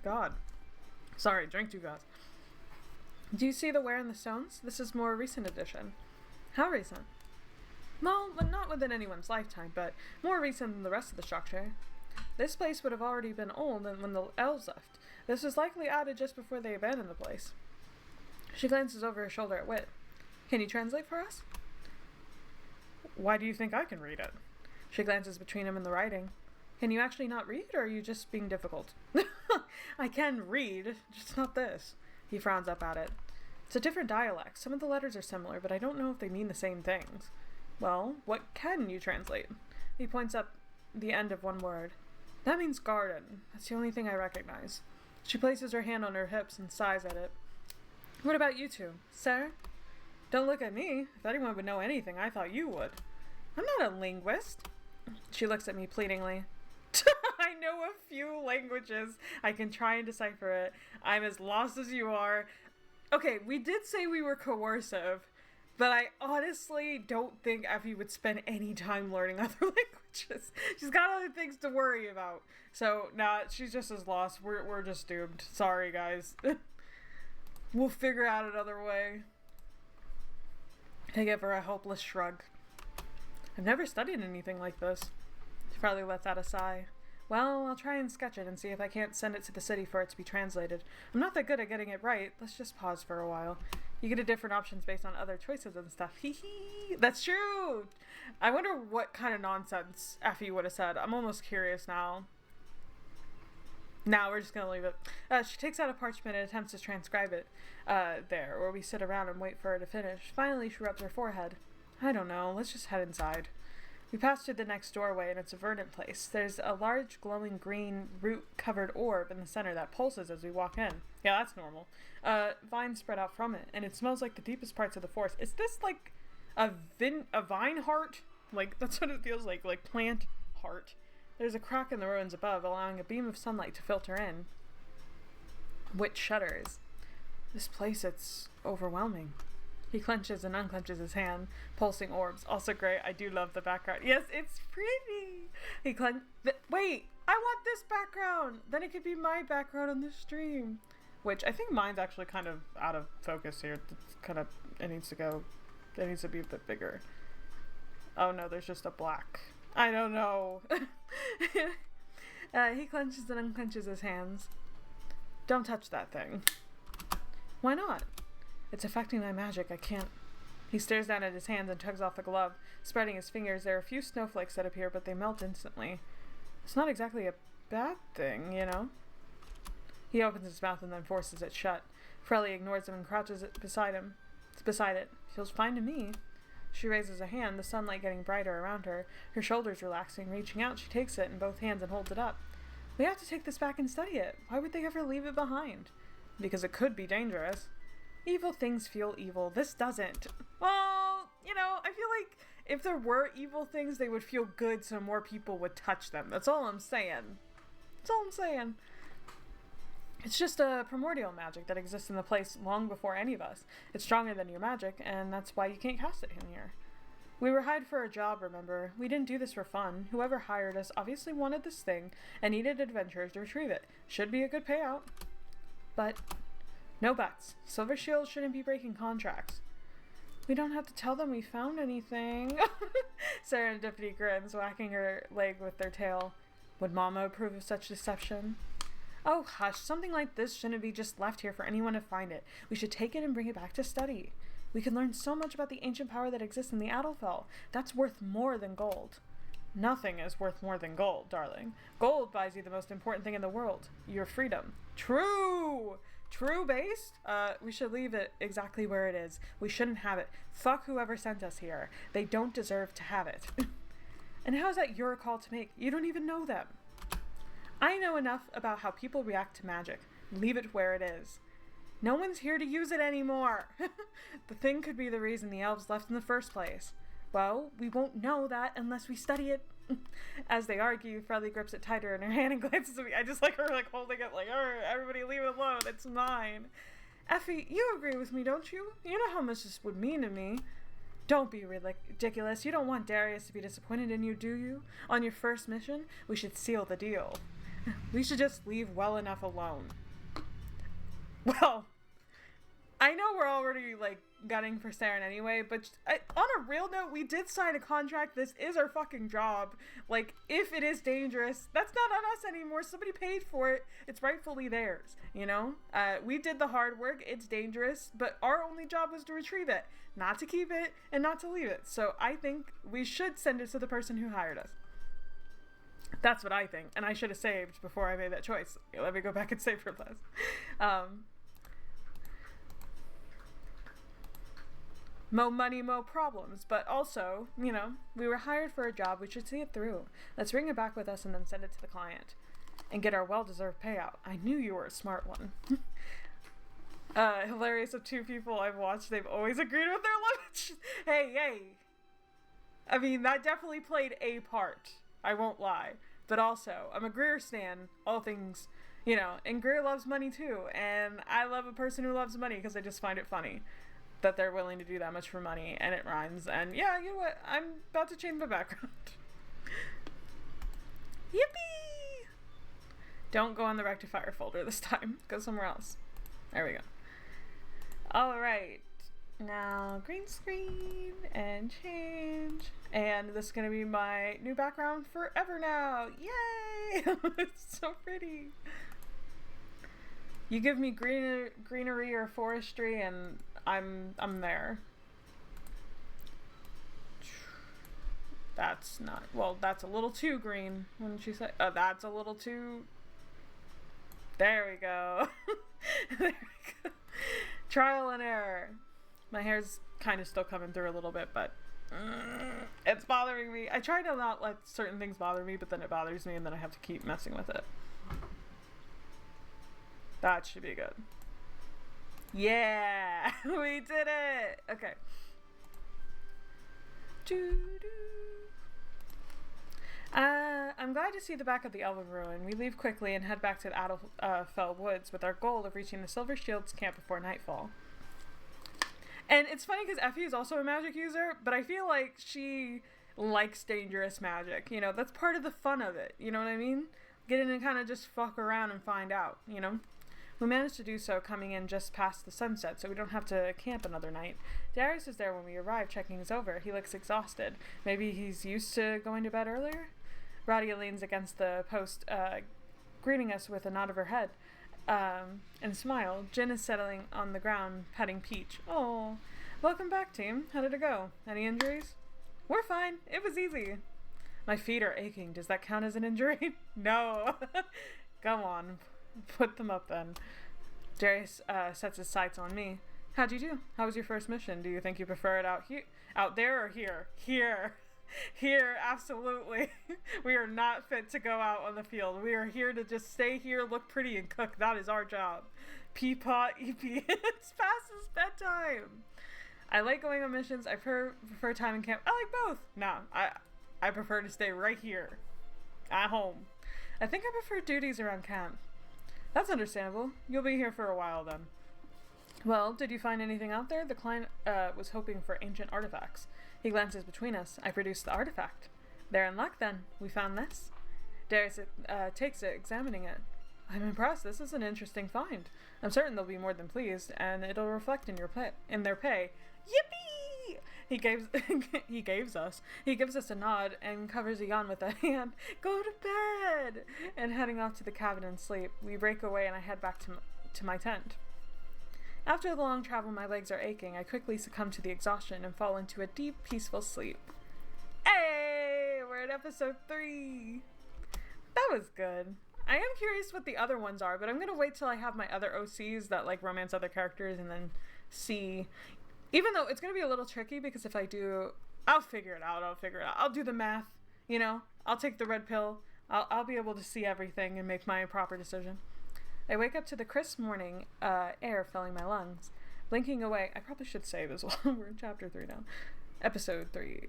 God. Sorry, drank too fast. Do you see the Wear in the Stones? This is more recent edition. How recent? Well, not within anyone's lifetime, but more recent than the rest of the structure. This place would have already been old when the elves left. This was likely added just before they abandoned the place. She glances over her shoulder at Wit. Can you translate for us? Why do you think I can read it? She glances between him and the writing. Can you actually not read, or are you just being difficult? I can read, just not this. He frowns up at it. It's a different dialect. Some of the letters are similar, but I don't know if they mean the same things. Well, what can you translate? He points up the end of one word. That means garden. That's the only thing I recognize. She places her hand on her hips and sighs at it. What about you two? Sir? Don't look at me. If anyone would know anything, I thought you would. I'm not a linguist. She looks at me pleadingly. I know a few languages. I can try and decipher it. I'm as lost as you are. Okay, we did say we were coercive, but I honestly don't think Effie would spend any time learning other languages. She's got other things to worry about. So, nah, she's just as lost. We're just doomed. Sorry, guys. We'll figure out another way. I give her a hopeless shrug. I've never studied anything like this. She probably lets out a sigh. Well, I'll try and sketch it and see if I can't send it to the city for it to be translated. I'm not that good at getting it right. Let's just pause for a while. You get a different options based on other choices and stuff. Hee hee. That's true! I wonder what kind of nonsense Effie would have said. I'm almost curious now. Now we're just gonna leave it. She takes out a parchment and attempts to transcribe it there, where we sit around and wait for her to finish. Finally, she rubs her forehead. I don't know. Let's just head inside. We pass through the next doorway, and it's a verdant place. There's a large, glowing green, root-covered orb in the center that pulses as we walk in. Yeah, that's normal. Vines spread out from it, and it smells like the deepest parts of the forest. Is this like a vine heart? Like, that's what it feels like plant heart. There's a crack in the ruins above, allowing a beam of sunlight to filter in. Witch shudders. This place, it's overwhelming. He clenches and unclenches his hand, pulsing orbs. Also great. I do love the background. Yes, it's pretty. He wait, I want this background. Then it could be my background on the stream. Which I think mine's actually kind of out of focus here. It needs to be a bit bigger. Oh no, there's just a black. I don't know. He clenches and unclenches his hands. Don't touch that thing. Why not? It's affecting my magic. I can't. He stares down at his hands and tugs off the glove. Spreading his fingers, there are a few snowflakes that appear, but they melt instantly. It's not exactly a bad thing, you know? He opens his mouth and then forces it shut. Frelly ignores him and crouches beside it. Feels fine to me. She raises a hand, the sunlight getting brighter around her. Her shoulders relaxing. Reaching out, she takes it in both hands and holds it up. We have to take this back and study it. Why would they ever leave it behind? Because it could be dangerous. Evil things feel evil. This doesn't. Well, you know, I feel like if there were evil things, they would feel good so more people would touch them. That's all I'm saying. It's just a primordial magic that exists in the place long before any of us. It's stronger than your magic, and that's why you can't cast it in here. We were hired for a job, remember? We didn't do this for fun. Whoever hired us obviously wanted this thing and needed adventurers to retrieve it. Should be a good payout. But no buts. Silver Shield shouldn't be breaking contracts. We don't have to tell them we found anything. Serendipity grins, whacking her leg with their tail. Would Mama approve of such deception? Oh, hush. Something like this shouldn't be just left here for anyone to find it. We should take it and bring it back to study. We could learn so much about the ancient power that exists in the Adelfell. That's worth more than gold. Nothing is worth more than gold, darling. Gold buys you the most important thing in the world. Your freedom. True! True-based? We should leave it exactly where it is. We shouldn't have it. Fuck whoever sent us here. They don't deserve to have it. And how is that your call to make? You don't even know them. I know enough about how people react to magic. Leave it where it is. No one's here to use it anymore. The thing could be the reason the elves left in the first place. Well, we won't know that unless we study it. As they argue, Frelly grips it tighter in her hand and glances at me. I just like her holding it everybody leave it alone. It's mine. Effie, you agree with me, don't you? You know how much this would mean to me. Don't be ridiculous. You don't want Darius to be disappointed in you, do you? On your first mission, we should seal the deal. We should just leave well enough alone. Well, I know we're already gunning for Saren anyway, but on a real note, we did sign a contract. This is our fucking job. If it is dangerous, that's not on us anymore. Somebody paid for it. It's rightfully theirs, you know? We did the hard work. It's dangerous, but our only job was to retrieve it, not to keep it and not to leave it. So I think we should send it to the person who hired us. That's what I think, and I should have saved before I made that choice. Okay, let me go back and save for less. Mo money, mo problems, but also, you know, we were hired for a job, we should see it through. Let's bring it back with us and then send it to the client. And get our well-deserved payout. I knew you were a smart one. Hilarious of two people I've watched, they've always agreed with their limits. Hey. I mean, that definitely played a part. I won't lie. But also, I'm a Greer stan, all things, you know, and Greer loves money too, and I love a person who loves money because I just find it funny that they're willing to do that much for money, and it rhymes, and yeah, you know what, I'm about to change my background. Yippee! Don't go on the rectifier folder this time, go somewhere else. There we go. Alright. Now, green screen, and change, and this is going to be my new background forever now. Yay! It's so pretty. You give me greenery or forestry, and I'm there. That's not, well, that's a little too green, wouldn't you say? Oh, that's a little too, there we go. There we go. Trial and error. My hair's kind of still coming through a little bit, but it's bothering me. I try to not let certain things bother me, but then it bothers me, and then I have to keep messing with it. That should be good. Yeah! We did it! Okay. I'm glad to see the back of the Elven Ruin. We leave quickly and head back to the Adolfell Woods with our goal of reaching the Silver Shields camp before nightfall. And it's funny because Effie is also a magic user, but I feel like she likes dangerous magic. You know, that's part of the fun of it. You know what I mean? Get in and kind of just fuck around and find out, you know? We managed to do so coming in just past the sunset, so we don't have to camp another night. Darius is there when we arrive, checking us over. He looks exhausted. Maybe he's used to going to bed earlier? Radia leans against the post, greeting us with a nod of her head, and smile. Jin is settling on the ground, petting Peach. Oh, welcome back, team. How did it go? Any injuries? We're fine. It was easy. My feet are aching. Does that count as an injury? No. Come on. Put them up then. Darius sets his sights on me. How'd you do? How was your first mission? Do you think you prefer it out there or here? Here, absolutely. We are not fit to go out on the field. We are here to just stay here, look pretty, and cook. That is our job. Peapot, EP. It's past his bedtime. I like going on missions. I prefer time in camp. I like both. No, I prefer to stay right here. At home. I think I prefer duties around camp. That's understandable. You'll be here for a while then. Well, did you find anything out there? The client was hoping for ancient artifacts. He glances between us. I produced the artifact. They're in luck then. We found this. Darius takes it, examining it. I'm impressed. This is an interesting find. I'm certain they'll be more than pleased, and it'll reflect in their pay. Yippee! He gives us a nod and covers a yawn with a hand. Go to bed! And heading off to the cabin and sleep. We break away and I head back to my tent. After the long travel, my legs are aching. I quickly succumb to the exhaustion and fall into a deep, peaceful sleep. Hey! We're at episode 3! That was good. I am curious what the other ones are, but I'm gonna wait till I have my other OCs that like romance other characters and then see. Even though it's gonna be a little tricky because if I do, I'll figure it out. I'll do the math, you know. I'll take the red pill. I'll be able to see everything and make my proper decision. I wake up to the crisp morning air filling my lungs. Blinking away, I probably should save as well. We're in chapter 3 now. Episode 3.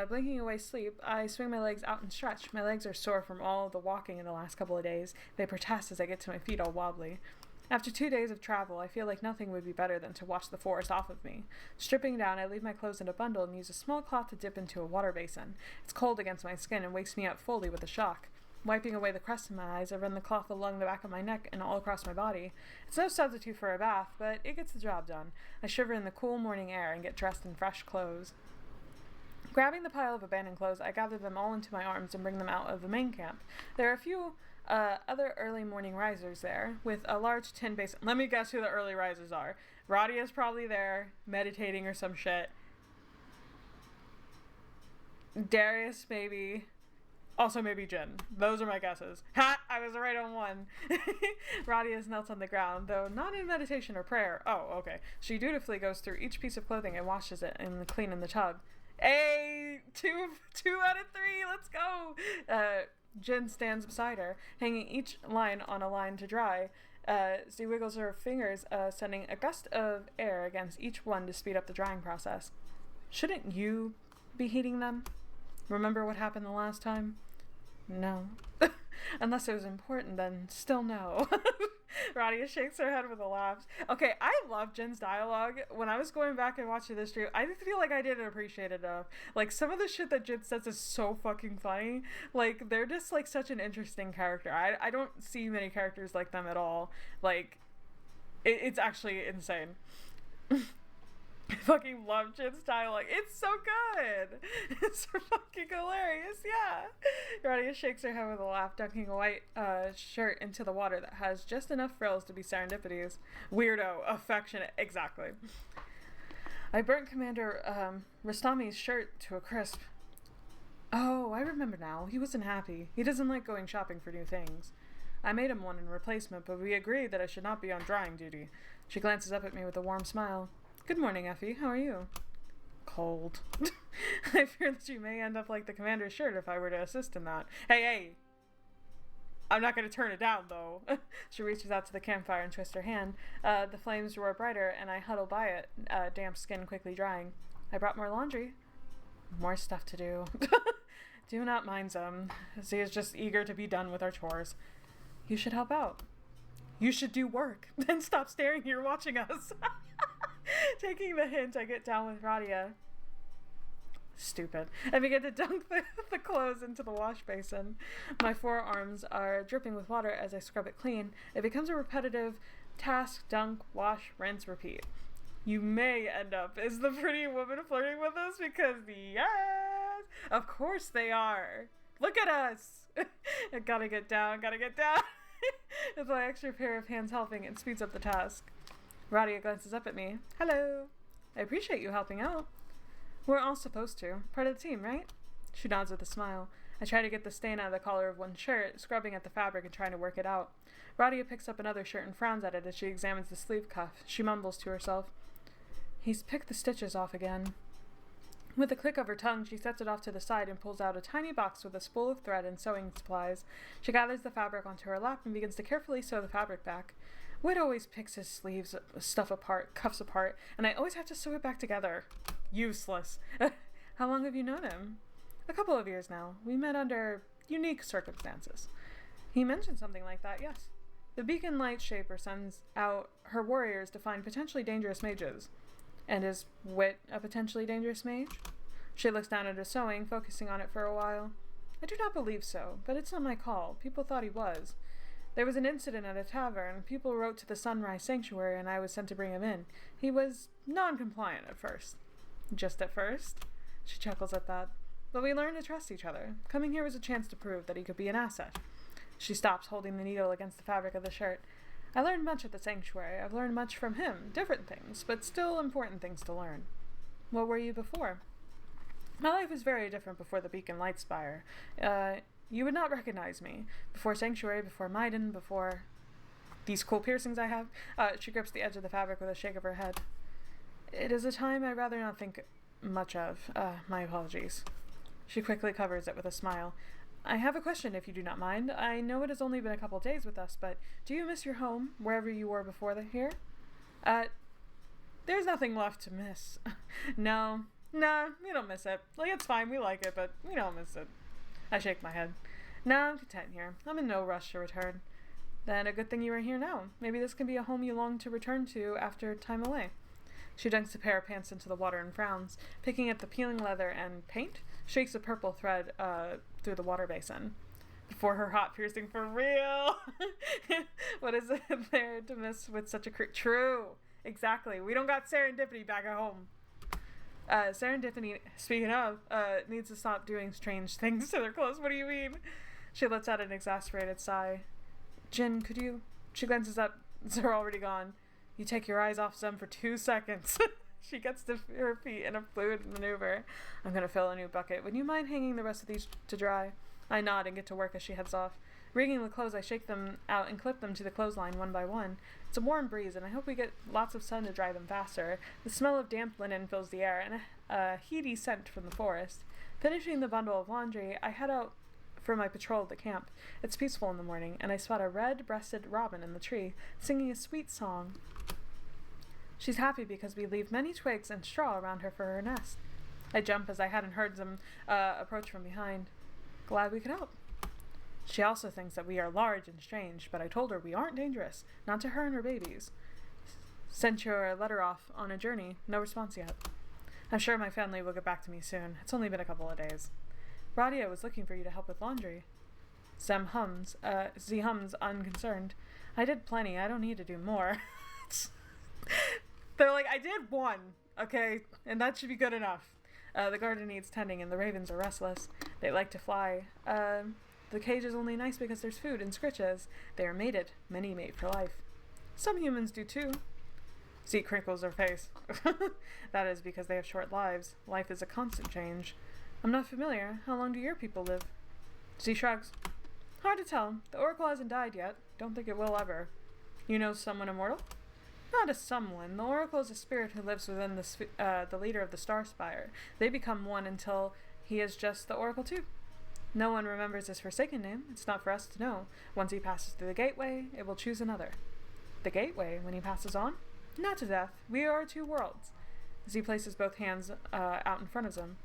Blinking away sleep, I swing my legs out and stretch. My legs are sore from all the walking in the last couple of days. They protest as I get to my feet all wobbly. After 2 days of travel, I feel like nothing would be better than to wash the forest off of me. Stripping down, I leave my clothes in a bundle and use a small cloth to dip into a water basin. It's cold against my skin and wakes me up fully with a shock. Wiping away the crust in my eyes, I run the cloth along the back of my neck and all across my body. It's no substitute for a bath, but it gets the job done. I shiver in the cool morning air and get dressed in fresh clothes. Grabbing the pile of abandoned clothes, I gather them all into my arms and bring them out of the main camp. There are a few other early morning risers there, with a large tin basin. Let me guess who the early risers are. Radia's probably there, meditating or some shit. Darius, maybe. Also, maybe Jin. Those are my guesses. Ha! I was right on one. Radia knelt on the ground, though not in meditation or prayer. Oh, okay. She dutifully goes through each piece of clothing and washes it clean in the tub. Hey! Two out of 3! Let's go! Jin stands beside her, hanging each line on a line to dry. She wiggles her fingers, sending a gust of air against each one to speed up the drying process. Shouldn't you be heating them? Remember what happened the last time? No. Unless it was important, then still no. Radia shakes her head with a laugh. Okay, I love Jin's dialogue. When I was going back and watching this stream, I feel like I didn't appreciate it enough. Like, some of the shit that Jin says is so fucking funny. Like, they're just, like, such an interesting character. I don't see many characters like them at all. Like, it's actually insane. I fucking love Jin's dialogue. It's so good. It's fucking hilarious. Yeah. Radia shakes her head with a laugh, dunking a white shirt into the water that has just enough frills to be serendipities. Weirdo. Affectionate. Exactly. I burnt Commander Rostami's shirt to a crisp. Oh, I remember now. He wasn't happy. He doesn't like going shopping for new things. I made him one in replacement, but we agreed that I should not be on drying duty. She glances up at me with a warm smile. Good morning, Effie. How are you? Cold. I fear that you may end up like the commander's shirt if I were to assist in that. Hey! I'm not going to turn it down, though. She reaches out to the campfire and twists her hand. The flames roar brighter, and I huddle by it, damp skin quickly drying. I brought more laundry. More stuff to do. Do not mind them. Z is just eager to be done with our chores. You should help out. You should do work. Then stop staring here watching us. Taking the hint, I get down with Radia. Stupid. I begin to dunk the clothes into the wash basin. My forearms are dripping with water as I scrub it clean. It becomes a repetitive task, dunk, wash, rinse, repeat. You may end up as the pretty woman flirting with us because, yes, of course they are. Look at us. I gotta get down. With my extra pair of hands helping, it speeds up the task. Radia glances up at me. Hello. I appreciate you helping out. We're all supposed to. Part of the team, right? She nods with a smile. I try to get the stain out of the collar of one shirt, scrubbing at the fabric and trying to work it out. Radia picks up another shirt and frowns at it as she examines the sleeve cuff. She mumbles to herself. He's picked the stitches off again. With a click of her tongue, she sets it off to the side and pulls out a tiny box with a spool of thread and sewing supplies. She gathers the fabric onto her lap and begins to carefully sew the fabric back. Whit always picks his sleeves stuff apart, cuffs apart, and I always have to sew it back together. Useless. How long have you known him? A couple of years now. We met under unique circumstances. He mentioned something like that, yes. The Beacon Light Shaper sends out her warriors to find potentially dangerous mages. And is Whit a potentially dangerous mage? She looks down at her sewing, focusing on it for a while. I do not believe so, but it's not my call. People thought he was. There was an incident at a tavern. People wrote to the Sunrise Sanctuary, and I was sent to bring him in. He was non-compliant at first. Just at first? She chuckles at that. But we learned to trust each other. Coming here was a chance to prove that he could be an asset. She stops, holding the needle against the fabric of the shirt. I learned much at the sanctuary. I've learned much from him. Different things, but still important things to learn. What were you before? My life was very different before the Beacon Light Spire. You would not recognize me. Before Sanctuary, before Maiden, before these cool piercings I have. She grips the edge of the fabric with a shake of her head. It is a time I'd rather not think much of. My apologies. She quickly covers it with a smile. I have a question, if you do not mind. I know it has only been a couple days with us, but do you miss your home, wherever you were before here? There's nothing left to miss. No, we don't miss it. Like, it's fine, we like it, but we don't miss it. I shake my head. No, I'm content here. I'm in no rush to return. Then a good thing you are here now. Maybe this can be a home you long to return to after time away. She dunks a pair of pants into the water and frowns, picking at the peeling leather and paint, shakes a purple thread through the water basin. Before her hot piercing for real. What is it there to miss with such a True. Exactly. We don't got serendipity back at home. Serendipity, speaking of, needs to stop doing strange things to their clothes. What do you mean? She lets out an exasperated sigh. Jin, could you... She glances up. They're already gone. You take your eyes off them for 2 seconds. She gets to her feet in a fluid maneuver. I'm gonna fill a new bucket. Would you mind hanging the rest of these to dry? I nod and get to work as she heads off. Wringing the clothes, I shake them out and clip them to the clothesline one by one. It's a warm breeze, and I hope we get lots of sun to dry them faster. The smell of damp linen fills the air, and a heady scent from the forest. Finishing the bundle of laundry, I head out for my patrol of the camp. It's peaceful in the morning, and I spot a red-breasted robin in the tree, singing a sweet song. She's happy because we leave many twigs and straw around her for her nest. I jump as I hadn't heard them approach from behind. Glad we could help. She also thinks that we are large and strange, but I told her we aren't dangerous, not to her and her babies. Sent your letter off on a journey. No response yet. I'm sure my family will get back to me soon. It's only been a couple of days. Radia was looking for you to help with laundry. Z hums unconcerned. I did plenty. I don't need to do more. They're like, I did one, okay? And that should be good enough. The garden needs tending and the ravens are restless. They like to fly. The cage is only nice because there's food and scritches. They are mated. Many mate for life. Some humans do too. Z crinkles her face. That is because they have short lives. Life is a constant change. I'm not familiar. How long do your people live? Z shrugs. Hard to tell. The oracle hasn't died yet. Don't think it will ever. You know someone immortal? Not a someone. The oracle is a spirit who lives within the leader of the Star Spire. They become one until he is just the oracle too. No one remembers his forsaken name. It's not for us to know. Once he passes through the gateway, it will choose another. The gateway, when he passes on? Not to death. We are two worlds. Z places both hands out in front of him.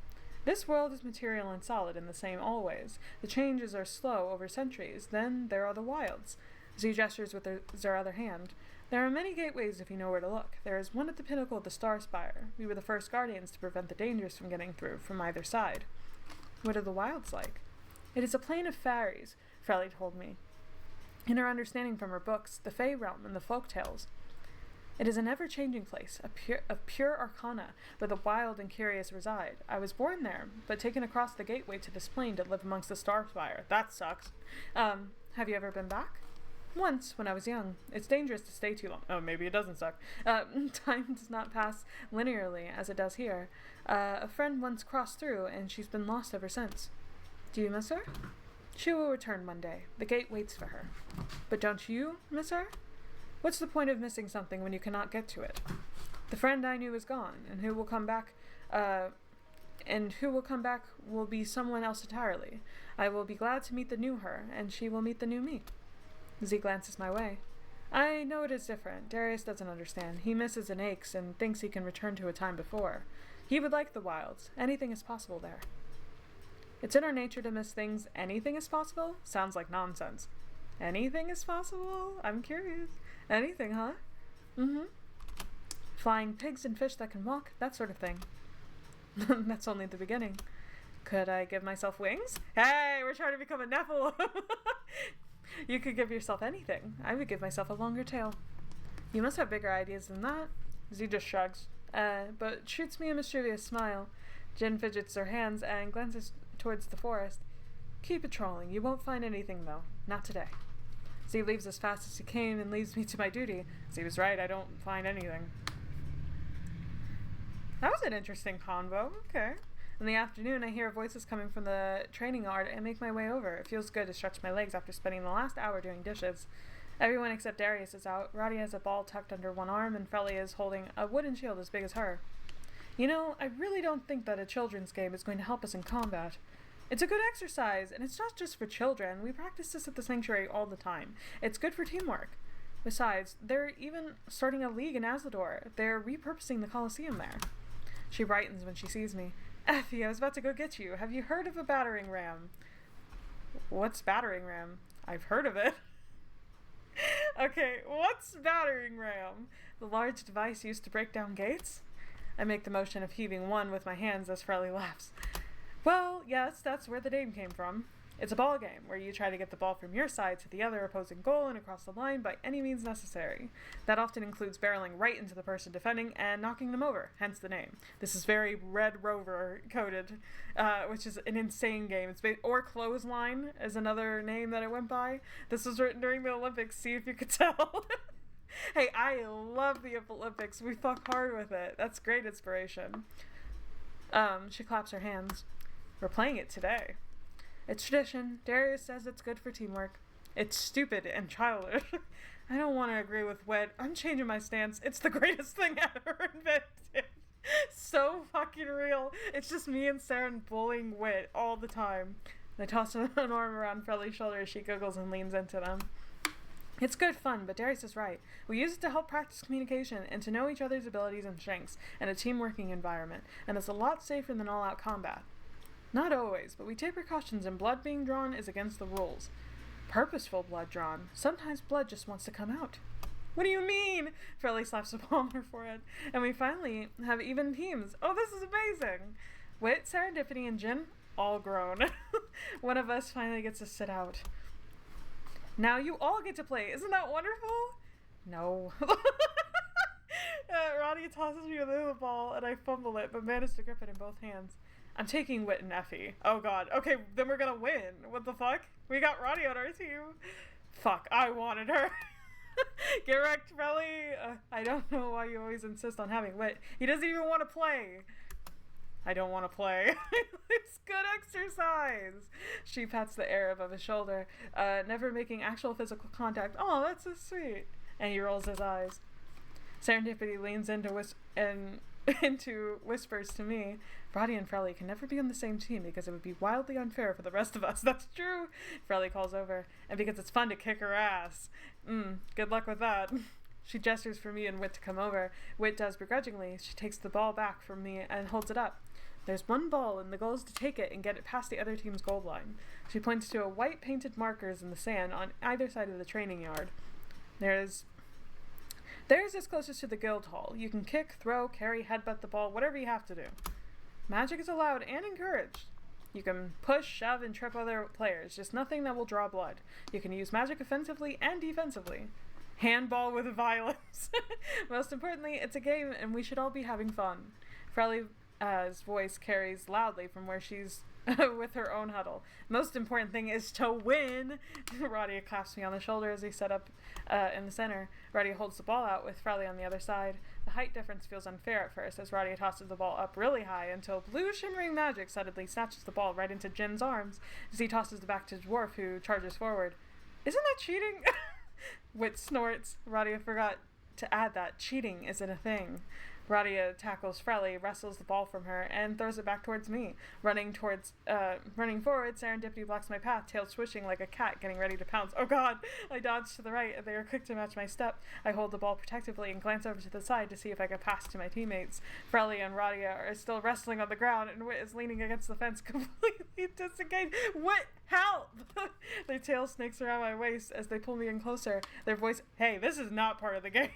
This world is material and solid and the same always. The changes are slow over centuries. Then there are the wilds. Z gestures with their other hand. There are many gateways if you know where to look. There is one at the pinnacle of the Star Spire. We were the first guardians to prevent the dangers from getting through from either side. What are the wilds like? It is a plain of fairies, Frelly told me. In her understanding from her books, the Fey realm and the folk tales. It is an ever-changing place, of pure arcana, where the wild and curious reside. I was born there, but taken across the gateway to this plane to live amongst the Star Spire. That sucks. Have you ever been back? Once, when I was young. It's dangerous to stay too long. Oh, maybe it doesn't suck. Time does not pass linearly, as it does here. A friend once crossed through, and she's been lost ever since. Do you miss her? She will return one day. The gate waits for her. But don't you miss her? What's the point of missing something when you cannot get to it? The friend I knew is gone, and who will come back will be someone else entirely. I will be glad to meet the new her, and she will meet the new me. Z glances my way. I know it is different. Darius doesn't understand. He misses and aches and thinks he can return to a time before. He would like the wilds. Anything is possible there. It's in our nature to miss things. Anything is possible? Sounds like nonsense. Anything is possible? I'm curious. Anything, huh? Mm-hmm. Flying pigs and fish that can walk, that sort of thing. That's only the beginning. Could I give myself wings? Hey, we're trying to become a Nephilim! You could give yourself anything. I would give myself a longer tail. You must have bigger ideas than that. Z just shrugs, but shoots me a mischievous smile. Jin fidgets her hands and glances towards the forest. Keep patrolling. You won't find anything, though. Not today. Z leaves as fast as he came and leaves me to my duty. Z was right, I don't find anything. That was an interesting convo. Okay. In the afternoon, I hear voices coming from the training yard and make my way over. It feels good to stretch my legs after spending the last hour doing dishes. Everyone except Darius is out. Roddy has a ball tucked under one arm, and Frelly is holding a wooden shield as big as her. You know, I really don't think that a children's game is going to help us in combat. It's a good exercise, and it's not just for children. We practice this at the sanctuary all the time. It's good for teamwork. Besides, they're even starting a league in Azador. They're repurposing the Colosseum there. She brightens when she sees me. Effie, I was about to go get you. Have you heard of a battering ram? What's battering ram? I've heard of it. Okay, what's battering ram? The large device used to break down gates? I make the motion of heaving one with my hands as Frelly laughs. Well, yes, that's where the name came from. It's a ball game, where you try to get the ball from your side to the other opposing goal and across the line by any means necessary. That often includes barreling right into the person defending and knocking them over, hence the name. This is very Red Rover coded, which is an insane game. Or Clothesline is another name that it went by. This was written during the Olympics, see if you could tell. Hey, I love the Olympics. We fuck hard with it. That's great inspiration. She claps her hands. We're playing it today. It's tradition. Darius says it's good for teamwork. It's stupid and childish. I don't want to agree with Wit. I'm changing my stance. It's the greatest thing ever invented. So fucking real. It's just me and Saren bullying Wit all the time. I toss an arm around Frelly's shoulder as she giggles and leans into them. It's good fun, but Darius is right. We use it to help practice communication and to know each other's abilities and strengths in a team-working environment, and it's a lot safer than all-out combat. Not always, but we take precautions, and blood being drawn is against the rules. Purposeful blood drawn. Sometimes blood just wants to come out. What do you mean? Frelly slaps a palm on her forehead. And we finally have even teams. Oh, this is amazing. Wit, Serendipity, and Jin, all grown. One of us finally gets to sit out. Now you all get to play. Isn't that wonderful? No. Roddy tosses me the ball, and I fumble it, but manage to grip it in both hands. I'm taking Wit and Effie. Oh god. Okay, then we're gonna win. What the fuck? We got Roddy on our team. Fuck, I wanted her. Get wrecked, Frelly. I don't know why you always insist on having Wit. He doesn't even want to play. I don't want to play. It's good exercise. She pats the air above his shoulder, never making actual physical contact. Oh, that's so sweet. And he rolls his eyes. Serendipity leans into whispers to me. Roddy and Frelly can never be on the same team because it would be wildly unfair for the rest of us. That's true. Frelly calls over. And because it's fun to kick her ass. Good luck with that. She gestures for me and Wit to come over. Wit does begrudgingly. She takes the ball back from me and holds it up. There's one ball, and the goal is to take it and get it past the other team's goal line. She points to a white painted markers in the sand on either side of the training yard. Theirs is closest to the guild hall. You can kick, throw, carry, headbutt the ball, whatever you have to do. Magic is allowed and encouraged. You can push, shove, and trip other players, just nothing that will draw blood. You can use magic offensively and defensively. Handball with violence. Most importantly, it's a game and we should all be having fun. Frelly's voice carries loudly from where she's with her own huddle. Most important thing is to win. Radia claps me on the shoulder as we set up in the center. Radia holds the ball out with Frelly on the other side. The height difference feels unfair at first as Radia tosses the ball up really high until blue shimmering magic suddenly snatches the ball right into Jin's arms as he tosses it back to Dwarf, who charges forward. Isn't that cheating? Wit snorts. Radia forgot to add that cheating isn't a thing. Radia tackles Frelly, wrestles the ball from her, and throws it back towards me. Running forward, Serendipity blocks my path, tail swishing like a cat getting ready to pounce. Oh god! I dodge to the right, and they are quick to match my step. I hold the ball protectively and glance over to the side to see if I can pass to my teammates. Frelly and Radia are still wrestling on the ground, and Wit is leaning against the fence, completely disengaged. Wit, help! Their tail snakes around my waist as they pull me in closer. Their voice, hey, this is not part of the game.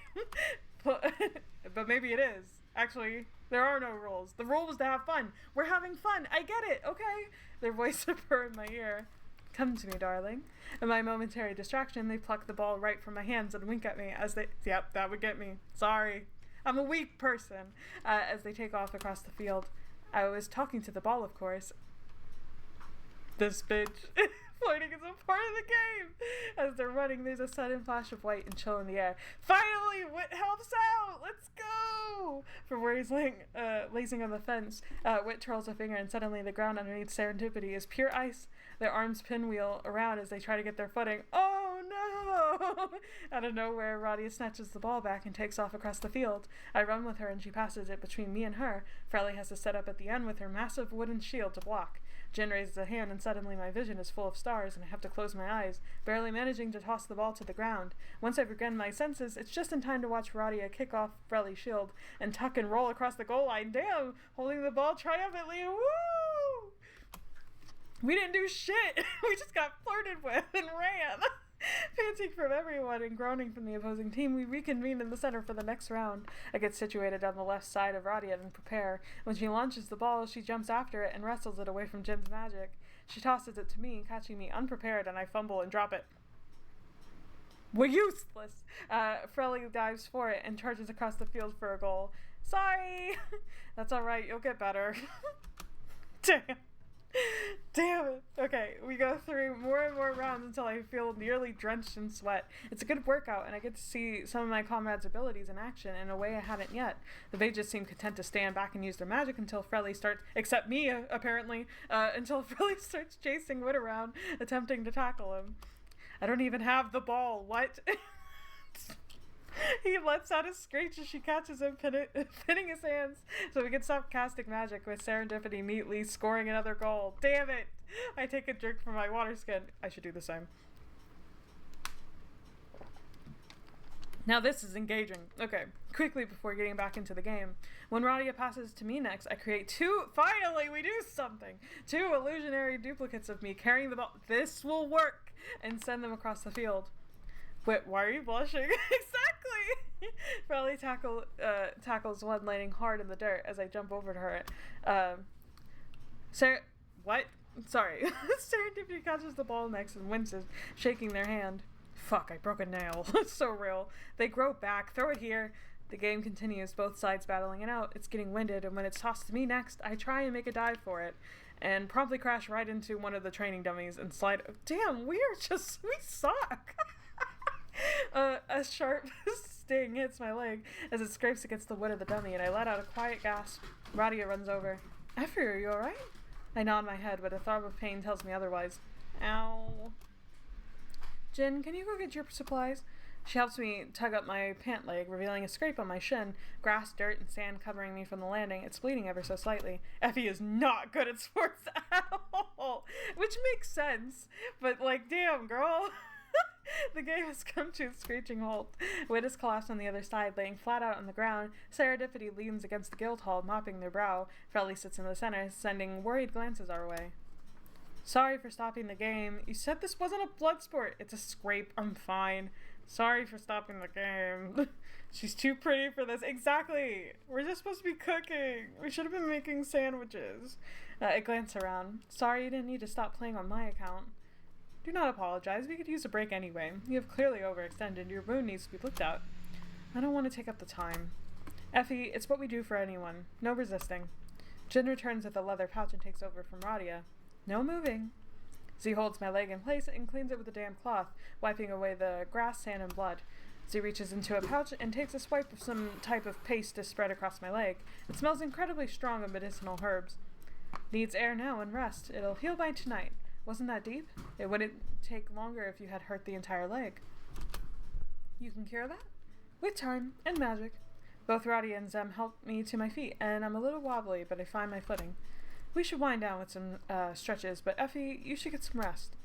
But maybe it is. Actually, there are no rules. The rule was to have fun. We're having fun. I get it, okay? Their voice purr in my ear. Come to me, darling. In my momentary distraction, they pluck the ball right from my hands and wink at me as they... Yep, that would get me. Sorry. I'm a weak person. As they take off across the field. I was talking to the ball, of course. This bitch. Flirting is a part of the game. As they're running, there's a sudden flash of white and chill in the air. Finally, Wit helps out. Let's go. From where he's lazing on the fence, Wit twirls a finger, and suddenly the ground underneath Serendipity is pure ice. Their arms pinwheel around as they try to get their footing. Oh no! Out of nowhere, Radia snatches the ball back and takes off across the field. I run with her, and she passes it between me and her. Frelly has to set up at the end with her massive wooden shield to block. Jin raises a hand, and suddenly my vision is full of stars, and I have to close my eyes, barely managing to toss the ball to the ground. Once I've regained my senses, it's just in time to watch Radia kick off Frelly's shield and tuck and roll across the goal line. Damn! Holding the ball triumphantly. Woo! We didn't do shit! We just got flirted with and ran! Panting from everyone and groaning from the opposing team, we reconvene in the center for the next round. I get situated on the left side of Radia and prepare. When she launches the ball, she jumps after it and wrestles it away from Jin's magic. She tosses it to me, catching me unprepared, and I fumble and drop it. We're useless! Frelly dives for it and charges across the field for a goal. Sorry! That's alright, you'll get better. Damn it. Okay, we go through more and more rounds until I feel nearly drenched in sweat. It's a good workout, and I get to see some of my comrades' abilities in action in a way I hadn't yet. The Vages seem content to stand back and use their magic until Frelly starts, except me, apparently, until Frelly starts chasing Wit around, attempting to tackle him. I don't even have the ball. What? He lets out a screech as she catches him, pinning his hands so we can stop casting magic, with Serendipity neatly scoring another goal. Damn it! I take a drink from my water skin. I should do the same. Now this is engaging. Okay, quickly before getting back into the game. When Radia passes to me next, I create finally we do something! 2 illusionary duplicates of me carrying the ball. This will work! And send them across the field. Wait, why are you blushing? Exactly! Frelly tackles one landing hard in the dirt as I jump over to her. What? Sorry. Serendipity catches the ball next and winces, shaking their hand. Fuck, I broke a nail. It's so real. They grow back. Throw it here. The game continues, both sides battling it out. It's getting winded, and when it's tossed to me next, I try and make a dive for it, and promptly crash right into one of the training dummies and slide. Damn, we suck! A sharp sting hits my leg as it scrapes against the wood of the dummy, and I let out a quiet gasp. Radia runs over. Effie, are you alright? I nod my head, but a throb of pain tells me otherwise. Ow. Jin, can you go get your supplies? She helps me tug up my pant leg, revealing a scrape on my shin. Grass, dirt, and sand covering me from the landing. It's bleeding ever so slightly. Effie is not good at sports at all, which makes sense, but like, damn, girl. The game has come to a screeching halt. Wit is collapsed on the other side, laying flat out on the ground. Serendipity leans against the guild hall, mopping their brow. Frelly sits in the center, sending worried glances our way. Sorry for stopping the game. You said this wasn't a blood sport. It's a scrape. I'm fine. Sorry for stopping the game. She's too pretty for this. Exactly. We're just supposed to be cooking. We should have been making sandwiches. I glance around. Sorry you didn't need to stop playing on my account. Do not apologize. We could use a break anyway. You have clearly overextended. Your wound needs to be looked at. I don't want to take up the time. Effie, it's what we do for anyone. No resisting. Jin returns with a leather pouch and takes over from Radia. No moving. Z holds my leg in place and cleans it with a damp cloth, wiping away the grass, sand, and blood. Z reaches into a pouch and takes a swipe of some type of paste to spread across my leg. It smells incredibly strong of medicinal herbs. Needs air now and rest. It'll heal by tonight. Wasn't that deep? It wouldn't take longer if you had hurt the entire leg. You can cure that? With time and magic. Both Radia and Zem help me to my feet, and I'm a little wobbly, but I find my footing. We should wind down with some stretches, but Effie, you should get some rest.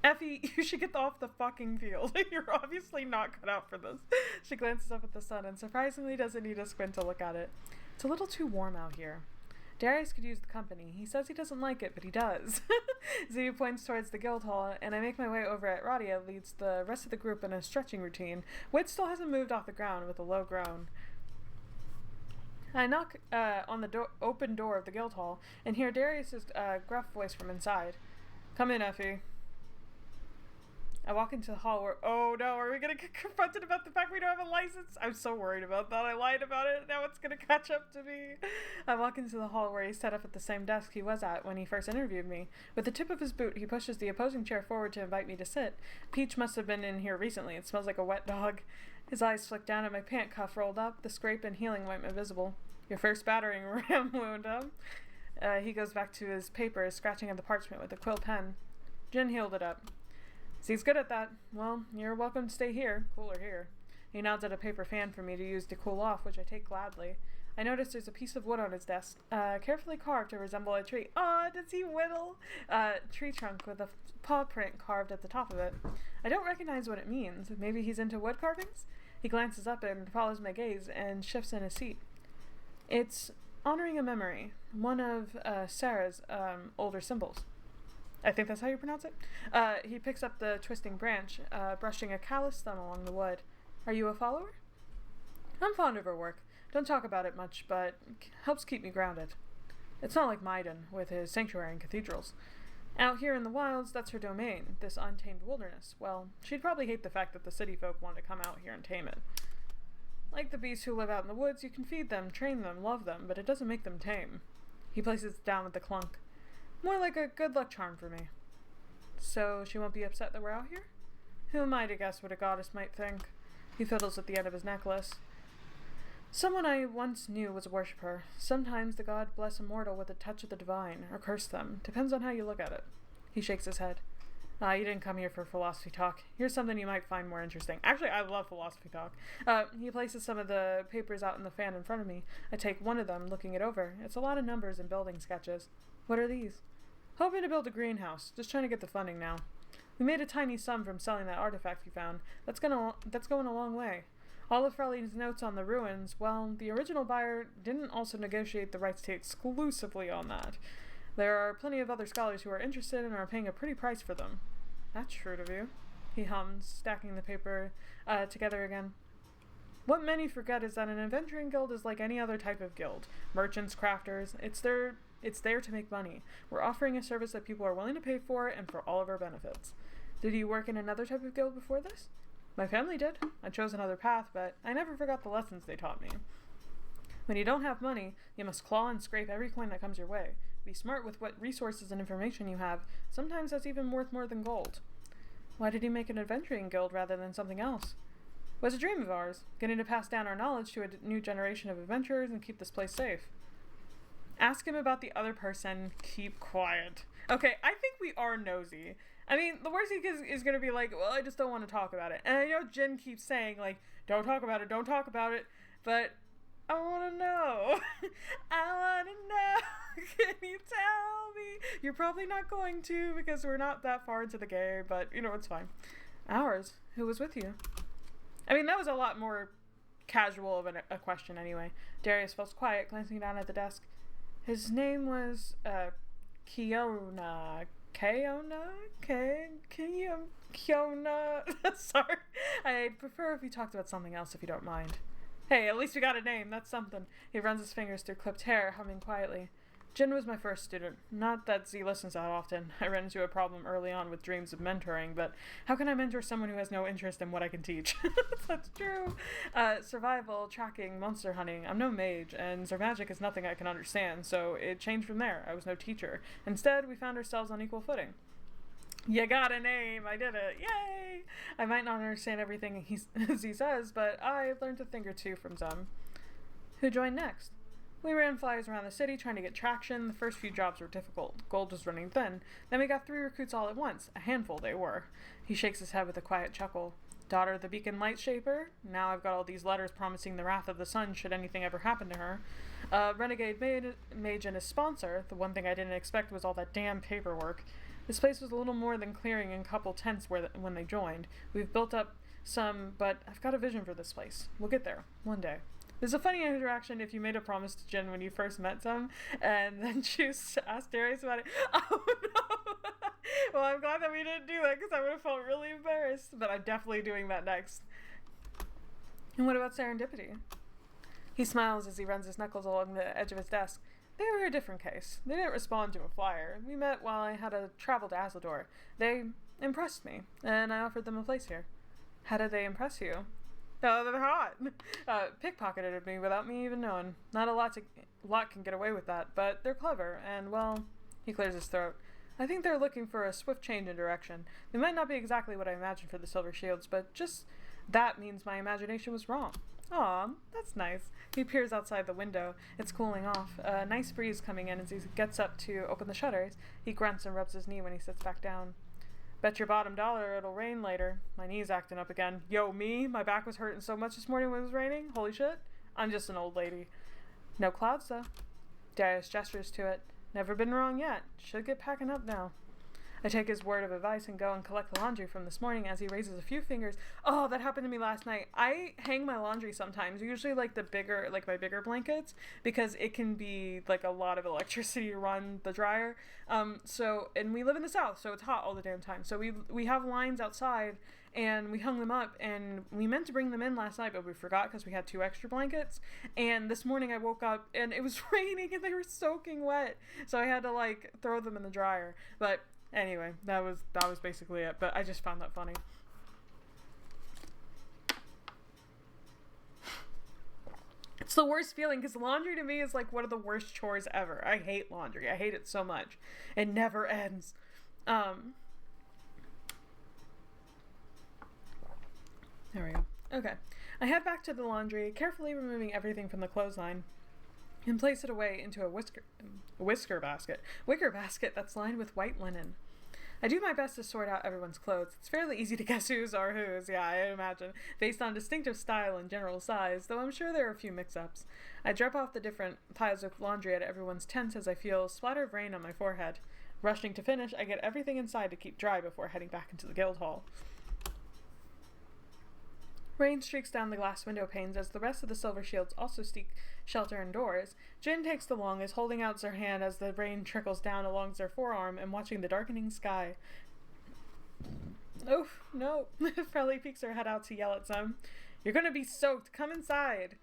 Effie, you should get off the fucking field. You're obviously not cut out for this. She glances up at the sun and surprisingly doesn't need a squint to look at it. It's a little too warm out here. Darius could use the company. He says he doesn't like it, but he does. Z points towards the guild hall, and I make my way over at Radia, leads the rest of the group in a stretching routine. Wit still hasn't moved off the ground with a low groan. I knock on the open door of the guild hall and hear Darius's gruff voice from inside. Come in, Effie. I walk into the hall where, oh no, are we going to get confronted about the fact we don't have a license? I'm so worried about that. I lied about it. Now it's going to catch up to me. I walk into the hall where he's set up at the same desk he was at when he first interviewed me. With the tip of his boot, he pushes the opposing chair forward to invite me to sit. Peach must have been in here recently. It smells like a wet dog. His eyes flick down at my pant cuff rolled up, the scrape and healing wipe visible. Your first battering ram wound, huh? He goes back to his paper, scratching at the parchment with a quill pen. Jin healed it up. He's good at that. Well, you're welcome to stay here. Cooler here. He nods at a paper fan for me to use to cool off, which I take gladly. I notice there's a piece of wood on his desk, carefully carved to resemble a tree. Aw, does he whittle? Tree trunk with a paw print carved at the top of it. I don't recognize what it means. Maybe he's into wood carvings? He glances up and follows my gaze and shifts in his seat. It's honoring a memory, one of Sarah's older symbols. I think that's how you pronounce it. He picks up the twisting branch, brushing a calloused thumb along the wood. Are you a follower? I'm fond of her work. Don't talk about it much, but helps keep me grounded. It's not like Maiden, with his sanctuary and cathedrals. Out here in the wilds, that's her domain, this untamed wilderness. Well, she'd probably hate the fact that the city folk want to come out here and tame it. Like the beasts who live out in the woods, you can feed them, train them, love them, but it doesn't make them tame. He places it down with the clunk. More like a good luck charm for me. So she won't be upset that we're out here? Who am I to guess what a goddess might think? He fiddles with the end of his necklace. Someone I once knew was a worshipper. Sometimes the god bless a mortal with a touch of the divine, or curse them. Depends on how you look at it. He shakes his head. You didn't come here for philosophy talk. Here's something you might find more interesting. Actually, I love philosophy talk. He places some of the papers out in the fan in front of me. I take one of them, looking it over. It's a lot of numbers and building sketches. What are these? Hoping to build a greenhouse. Just trying to get the funding now. We made a tiny sum from selling that artifact you found. That's going a long way. All of Frelly's notes on the ruins, well, the original buyer didn't also negotiate the rights to exclusively on that. There are plenty of other scholars who are interested and are paying a pretty price for them. That's shrewd of you, he hums, stacking the paper together again. What many forget is that an adventuring guild is like any other type of guild. Merchants, crafters, it's there to make money. We're offering a service that people are willing to pay for and for all of our benefits. Did you work in another type of guild before this? My family did. I chose another path, but I never forgot the lessons they taught me. When you don't have money, you must claw and scrape every coin that comes your way. Be smart with what resources and information you have. Sometimes that's even worth more than gold. Why did he make an adventuring guild rather than something else? It was a dream of ours, getting to pass down our knowledge to a new generation of adventurers and keep this place safe. Ask him about the other person. Keep quiet. Okay, I think we are nosy. I mean, the worst he is going to be like, well, I just don't want to talk about it. And I know Jin keeps saying, like, don't talk about it, don't talk about it. But I want to know. I want to know. Can you tell me? You're probably not going to because we're not that far into the game, but, you know, it's fine. Ours? Who was with you? I mean, that was a lot more casual of a question anyway. Darius felt quiet, glancing down at the desk. His name was, Kiona. Kiona? Sorry. I'd prefer if you talked about something else if you don't mind. Hey, at least we got a name. That's something. He runs his fingers through clipped hair, humming quietly. Jin was my first student. Not that Z listens that often. I ran into a problem early on with dreams of mentoring, but how can I mentor someone who has no interest in what I can teach? That's true. Survival, tracking, monster hunting. I'm no mage, and Zer magic is nothing I can understand, so it changed from there. I was no teacher. Instead, we found ourselves on equal footing. You got a name! I did it! Yay! I might not understand everything Z says, but I learned a thing or two from Zem. Who joined next? We ran flyers around the city trying to get traction. The first few jobs were difficult. Gold was running thin. Then we got 3 recruits all at once. A handful they were. He shakes his head with a quiet chuckle. Daughter of the Beacon Light Shaper? Now I've got all these letters promising the wrath of the sun should anything ever happen to her. Renegade Mage and his sponsor. The one thing I didn't expect was all that damn paperwork. This place was a little more than clearing and a couple tents when they joined. We've built up some, but I've got a vision for this place. We'll get there. One day. There's a funny interaction if you made a promise to Jin when you first met them, and then she asked Darius about it. Oh no! Well, I'm glad that we didn't do that, because I would have felt really embarrassed, but I'm definitely doing that next. And what about serendipity? He smiles as he runs his knuckles along the edge of his desk. They were a different case. They didn't respond to a flyer. We met while I had a travel to Azeldor. They impressed me, and I offered them a place here. How did they impress you? Oh, they're hot. Pickpocketed me without me even knowing. Not a lot can get away with that, but they're clever, and, well, he clears his throat. I think they're looking for a swift change in direction. They might not be exactly what I imagined for the Silver Shields, but just that means my imagination was wrong. Aw, that's nice. He peers outside the window. It's cooling off. A nice breeze coming in as he gets up to open the shutters. He grunts and rubs his knee when he sits back down. Bet your bottom dollar it'll rain later. My knee's acting up again. Yo, me? My back was hurting so much this morning when it was raining? Holy shit. I'm just an old lady. No clouds, though. Darius gestures to it. Never been wrong yet. Should get packing up now. I take his word of advice and go and collect the laundry from this morning as he raises a few fingers. Oh, that happened to me last night. I hang my laundry sometimes, usually like my bigger blankets, because it can be like a lot of electricity to run the dryer. And we live in the South, so it's hot all the damn time. So we have lines outside, and we hung them up, and we meant to bring them in last night, but we forgot because we had 2 extra blankets. And this morning I woke up and it was raining and they were soaking wet, so I had to like throw them in the dryer. But anyway, that was basically it, but I just found that funny. It's the worst feeling, because laundry to me is like one of the worst chores ever. I hate laundry. I hate it so much. It never ends. There we go. Okay. I head back to the laundry, carefully removing everything from the clothesline, and place it away into a wicker basket that's lined with white linen. I do my best to sort out everyone's clothes. It's fairly easy to guess whose are whose, yeah, I imagine, based on distinctive style and general size, though I'm sure there are a few mix-ups. I drop off the different piles of laundry at everyone's tents as I feel a splatter of rain on my forehead. Rushing to finish, I get everything inside to keep dry before heading back into the guild hall. Rain streaks down the glass window panes as the rest of the Silver Shields also seek shelter indoors. Jin takes the longest, holding out Zer hand as the rain trickles down along Zer forearm and watching the darkening sky. Oh, no. Frelly peeks her head out to yell at Zem. You're gonna be soaked. Come inside.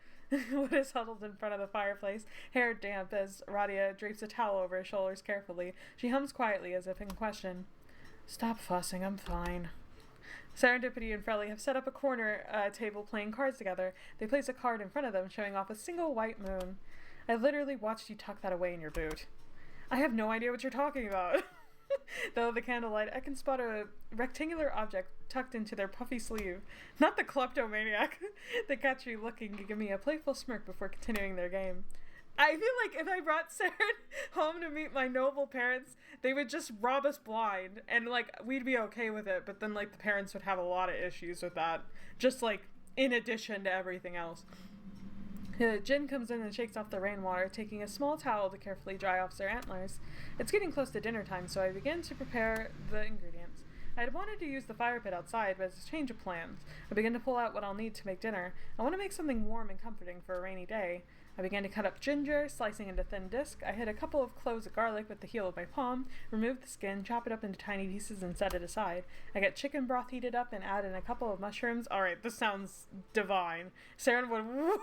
Wood is huddled in front of the fireplace, hair damp as Radia drapes a towel over his shoulders carefully. She hums quietly as if in question. Stop fussing, I'm fine. Serendipity and Frelly have set up a corner table playing cards together. They place a card in front of them, showing off a single white moon. I literally watched you tuck that away in your boot. I have no idea what you're talking about. Though the candlelight, I can spot a rectangular object tucked into their puffy sleeve. Not the kleptomaniac. They catch me looking and give me a playful smirk before continuing their game. I feel like if I brought Saren home to meet my noble parents, they would just rob us blind, and, like, we'd be okay with it, but then, like, the parents would have a lot of issues with that, just, like, in addition to everything else. Jin comes in and shakes off the rainwater, taking a small towel to carefully dry off their antlers. It's getting close to dinner time, so I begin to prepare the ingredients. I had wanted to use the fire pit outside, but it's a change of plans. I began to pull out what I'll need to make dinner. I want to make something warm and comforting for a rainy day. I began to cut up ginger, slicing into thin discs. I hit a couple of cloves of garlic with the heel of my palm, removed the skin, chop it up into tiny pieces, and set it aside. I got chicken broth heated up and added a couple of mushrooms. Alright, this sounds divine. Sarah would 100%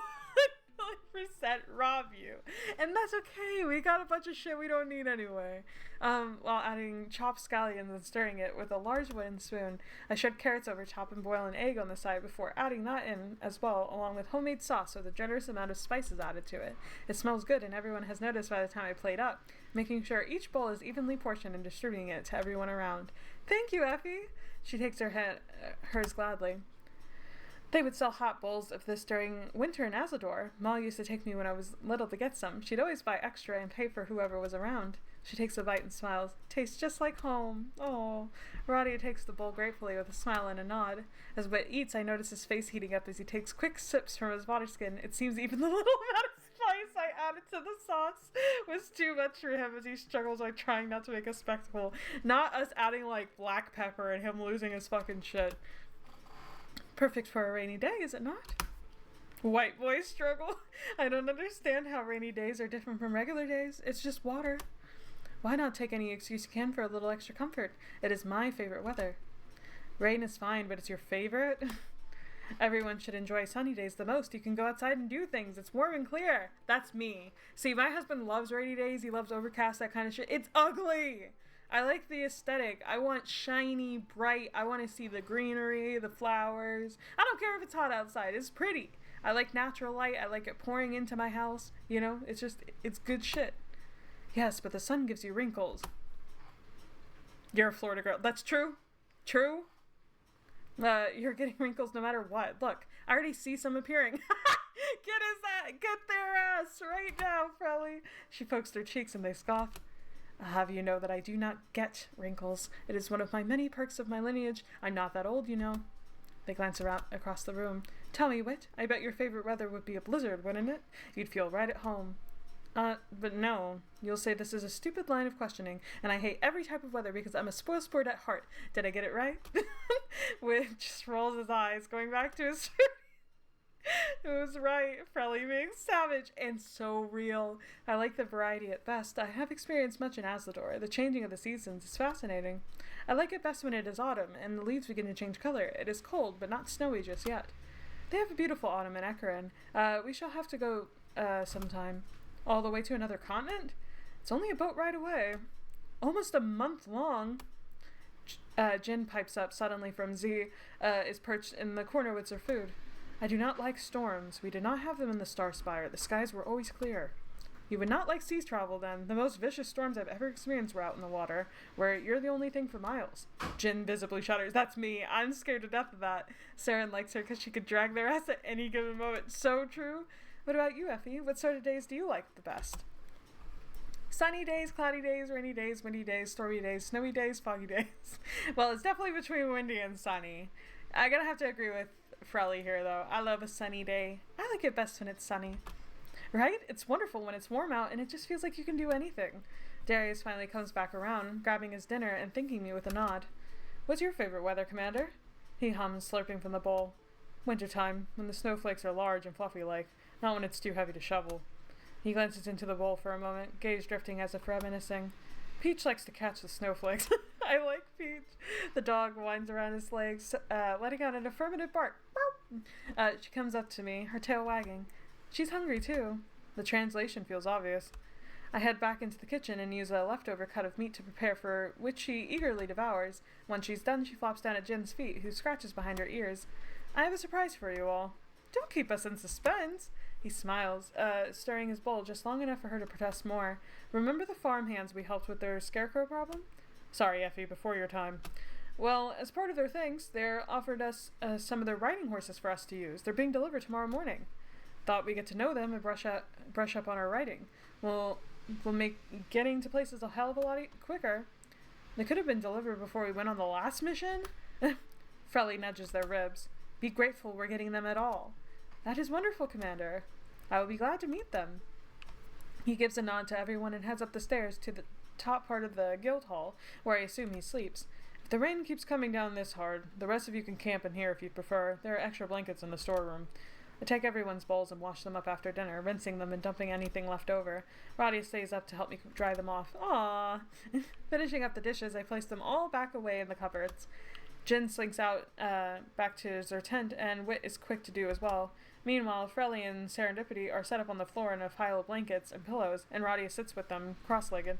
rob you. And that's okay. We got a bunch of shit we don't need anyway. While adding chopped scallions and stirring it with a large wooden spoon. I shred carrots over top and boil an egg on the side before adding that in as well, along with homemade sauce with a generous amount of spices added to it. It smells good, and everyone has noticed by the time I plate up, making sure each bowl is evenly portioned and distributing it to everyone around. Thank you, Effie! She takes hers gladly. They would sell hot bowls of this during winter in Azador. Ma used to take me when I was little to get some. She'd always buy extra and pay for whoever was around. She takes a bite and smiles. Tastes just like home. Oh. Radia takes the bowl gratefully with a smile and a nod. As Wit eats, I notice his face heating up as he takes quick sips from his water skin. It seems even the little amount of spice I added to the sauce was too much for him as he struggles like trying not to make a spectacle. Not us adding like black pepper and him losing his fucking shit. Perfect for a rainy day, is it not? White boy struggle. I don't understand how rainy days are different from regular days. It's just water. Why not take any excuse you can for a little extra comfort? It is my favorite weather. Rain is fine, but it's your favorite? Everyone should enjoy sunny days the most. You can go outside and do things. It's warm and clear. That's me. See, my husband loves rainy days. He loves overcast, that kind of shit. It's ugly. I like the aesthetic. I want shiny, bright. I want to see the greenery, the flowers. I don't care if it's hot outside. It's pretty. I like natural light. I like it pouring into my house. You know, it's good shit. Yes, but the sun gives you wrinkles. You're a Florida girl. That's true. True. You're getting wrinkles no matter what. Look, I already see some appearing. Get their ass right now, Frelly. She pokes their cheeks and they scoff. I'll have you know that I do not get wrinkles. It is one of my many perks of my lineage. I'm not that old, you know. They glance around across the room. Tell me, Wit, I bet your favorite weather would be a blizzard, wouldn't it? You'd feel right at home. But no. You'll say this is a stupid line of questioning, and I hate every type of weather because I'm a spoiled sport at heart. Did I get it right? Wit just rolls his eyes, going back to his... It was right, Frelly being savage and so real. I like the variety at best. I have experienced much in Azador. The changing of the seasons is fascinating. I like it best when it is autumn and the leaves begin to change color. It is cold, but not snowy just yet. They have a beautiful autumn in Ekerin. We shall have to go sometime. All the way to another continent? It's only a boat ride away. Almost a month long. Jin pipes up suddenly from Z, is perched in the corner with her food. I do not like storms. We did not have them in the Starspire. The skies were always clear. You would not like sea travel then. The most vicious storms I've ever experienced were out in the water, where you're the only thing for miles. Jin visibly shudders. That's me. I'm scared to death of that. Saren likes her because she could drag their ass at any given moment. So true. What about you, Effie? What sort of days do you like the best? Sunny days, cloudy days, rainy days, windy days, stormy days, snowy days, foggy days. Well, it's definitely between windy and sunny. I'm gonna have to agree with Frelly here, though. I love a sunny day. I like it best when it's sunny. Right? It's wonderful when it's warm out, and it just feels like you can do anything. Darius finally comes back around, grabbing his dinner and thanking me with a nod. What's your favorite weather, Commander? He hums, slurping from the bowl. Wintertime, when the snowflakes are large and fluffy-like, not when it's too heavy to shovel. He glances into the bowl for a moment, gaze drifting as if reminiscing. Peach likes to catch the snowflakes. I like Peach. The dog winds around his legs, letting out an affirmative bark. She comes up to me, her tail wagging. She's hungry, too. The translation feels obvious. I head back into the kitchen and use a leftover cut of meat to prepare for which she eagerly devours. Once she's done, she flops down at Jin's feet, who scratches behind her ears. I have a surprise for you all. Don't keep us in suspense. He smiles, stirring his bowl just long enough for her to protest more. Remember the farmhands we helped with their scarecrow problem? Sorry, Effie, before your time. Well, as part of their thanks, they're offered us some of their riding horses for us to use. They're being delivered tomorrow morning. Thought we get to know them and brush up on our riding. We'll make getting to places a hell of a lot quicker. They could have been delivered before we went on the last mission. Frelly nudges their ribs. Be grateful we're getting them at all. That is wonderful, Commander. I will be glad to meet them. He gives a nod to everyone and heads up the stairs to the top part of the guild hall, where I assume he sleeps. If The rain keeps coming down this hard. The rest of you can camp in here if you prefer. There are extra blankets in the storeroom. I take everyone's bowls and wash them up after dinner, rinsing them and dumping anything left over. Radia stays up to help me dry them off. Aww. Finishing up the dishes, I place them all back away in the cupboards. Jin slinks out back to their tent, and Wit is quick to do as well. Meanwhile, Frelly and Serendipity are set up on the floor in a pile of blankets and pillows, and Radia sits with them, cross-legged.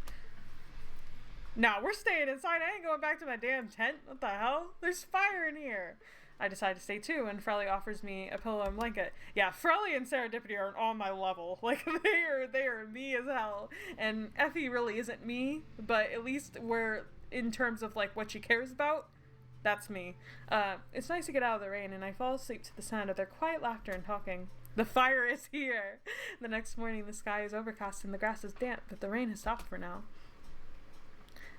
Nah, we're staying inside. I ain't going back to my damn tent. What the hell? There's fire in here. I decide to stay too, and Frelly offers me a pillow and blanket. Yeah, Frelly and Serendipity are on my level. Like, they are me as hell. And Effie really isn't me, but at least we're, in terms of, like, what she cares about, that's me. It's nice to get out of the rain, and I fall asleep to the sound of their quiet laughter and talking. The fire is here! The next morning, the sky is overcast and the grass is damp, but the rain has stopped for now.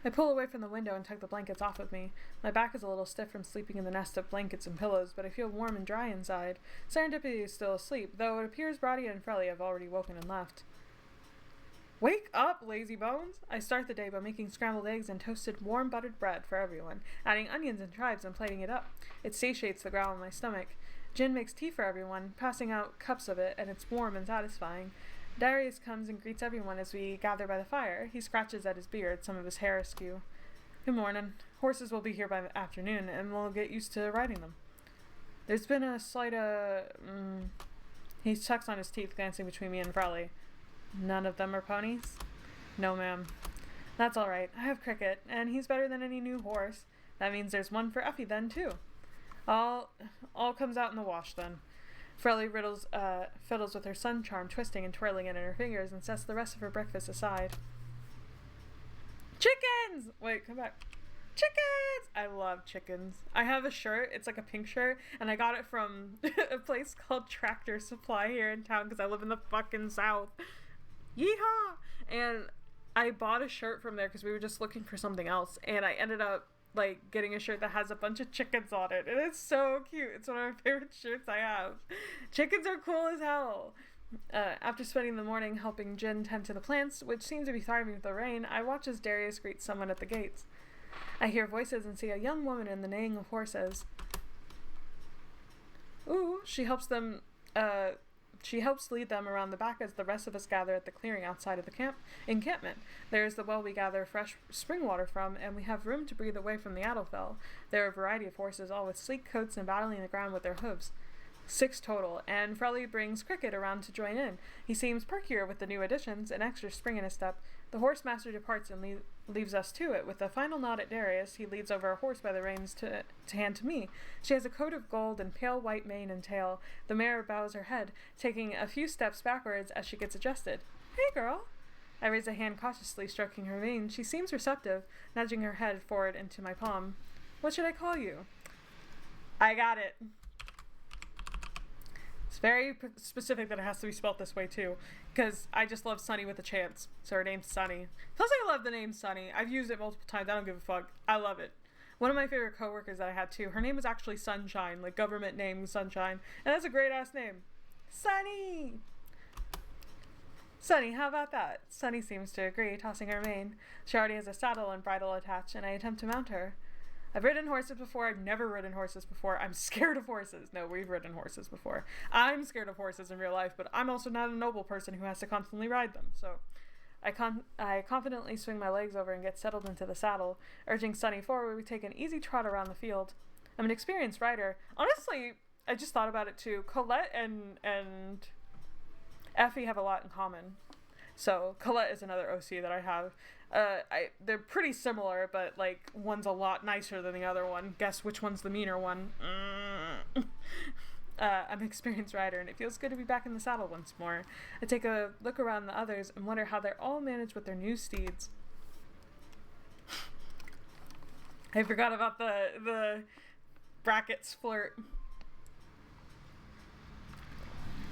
I pull away from the window and tuck the blankets off of me. My back is a little stiff from sleeping in the nest of blankets and pillows, but I feel warm and dry inside. Serendipity is still asleep, though it appears Radia and Frelly have already woken and left. Wake up, lazy bones! I start the day by making scrambled eggs and toasted warm buttered bread for everyone, adding onions and chives and plating it up. It satiates the growl in my stomach. Jin makes tea for everyone, passing out cups of it, and it's warm and satisfying. Darius comes and greets everyone as we gather by the fire. He scratches at his beard, some of his hair askew. Good morning. Horses will be here by the afternoon, and we'll get used to riding them. There's been a slight, He sucks on his teeth, glancing between me and Frelly. None of them are ponies? No, ma'am. That's all right. I have Cricket, and he's better than any new horse. That means there's one for Effie then, too. All comes out in the wash, then. Frelly fiddles with her sun charm, twisting and twirling it in her fingers, and sets the rest of her breakfast aside. Chickens! Wait, come back. Chickens! I love chickens. I have a shirt. It's like a pink shirt, and I got it from a place called Tractor Supply here in town because I live in the fucking South. Yeehaw! And I bought a shirt from there because we were just looking for something else, and I ended up like getting a shirt that has a bunch of chickens on it, and it's so cute. It's one of my favorite shirts I have. Chickens are cool as hell. After spending the morning helping Jin tend to the plants, which seem to be thriving with the rain, I watch as Darius greets someone at the gates. I hear voices and see a young woman in the neighing of horses. Ooh, she helps lead them around the back as the rest of us gather at the clearing outside of the encampment. There is the well we gather fresh spring water from, and we have room to breathe away from the Adelfell. There are a variety of horses, all with sleek coats and battling the ground with their hooves. 6 total, and Frelly brings Cricket around to join in. He seems perkier with the new additions, an extra spring in his step. The horse master departs and leaves us to it. With a final nod at Darius, he leads over a horse by the reins to hand to me. She has a coat of gold and pale white mane and tail. The mare bows her head, taking a few steps backwards as she gets adjusted. Hey, girl. I raise a hand cautiously, stroking her mane. She seems receptive, nudging her head forward into my palm. What should I call you? I got it. It's very specific that it has to be spelled this way, too, because I just love Sunny with a chance, so her name's Sunny. Plus, I love the name Sunny. I've used it multiple times. I don't give a fuck. I love it. One of my favorite coworkers that I had, too, her name was actually Sunshine, like government name Sunshine, and that's a great-ass name. Sunny! Sunny, how about that? Sunny seems to agree, tossing her mane. She already has a saddle and bridle attached, and I attempt to mount her. I've ridden horses before. I've never ridden horses before. I'm scared of horses. No, we've ridden horses before. I'm scared of horses in real life, but I'm also not a noble person who has to constantly ride them. So I confidently swing my legs over and get settled into the saddle. Urging Sunny forward, we take an easy trot around the field. I'm an experienced rider. Honestly, I just thought about it too. Colette and Effie have a lot in common. So Colette is another OC that I have. They're pretty similar, but like one's a lot nicer than the other one. Guess which one's the meaner one? I'm an experienced rider, and it feels good to be back in the saddle once more. I take a look around the others and wonder how they're all managed with their new steeds. I forgot about the brackets flirt.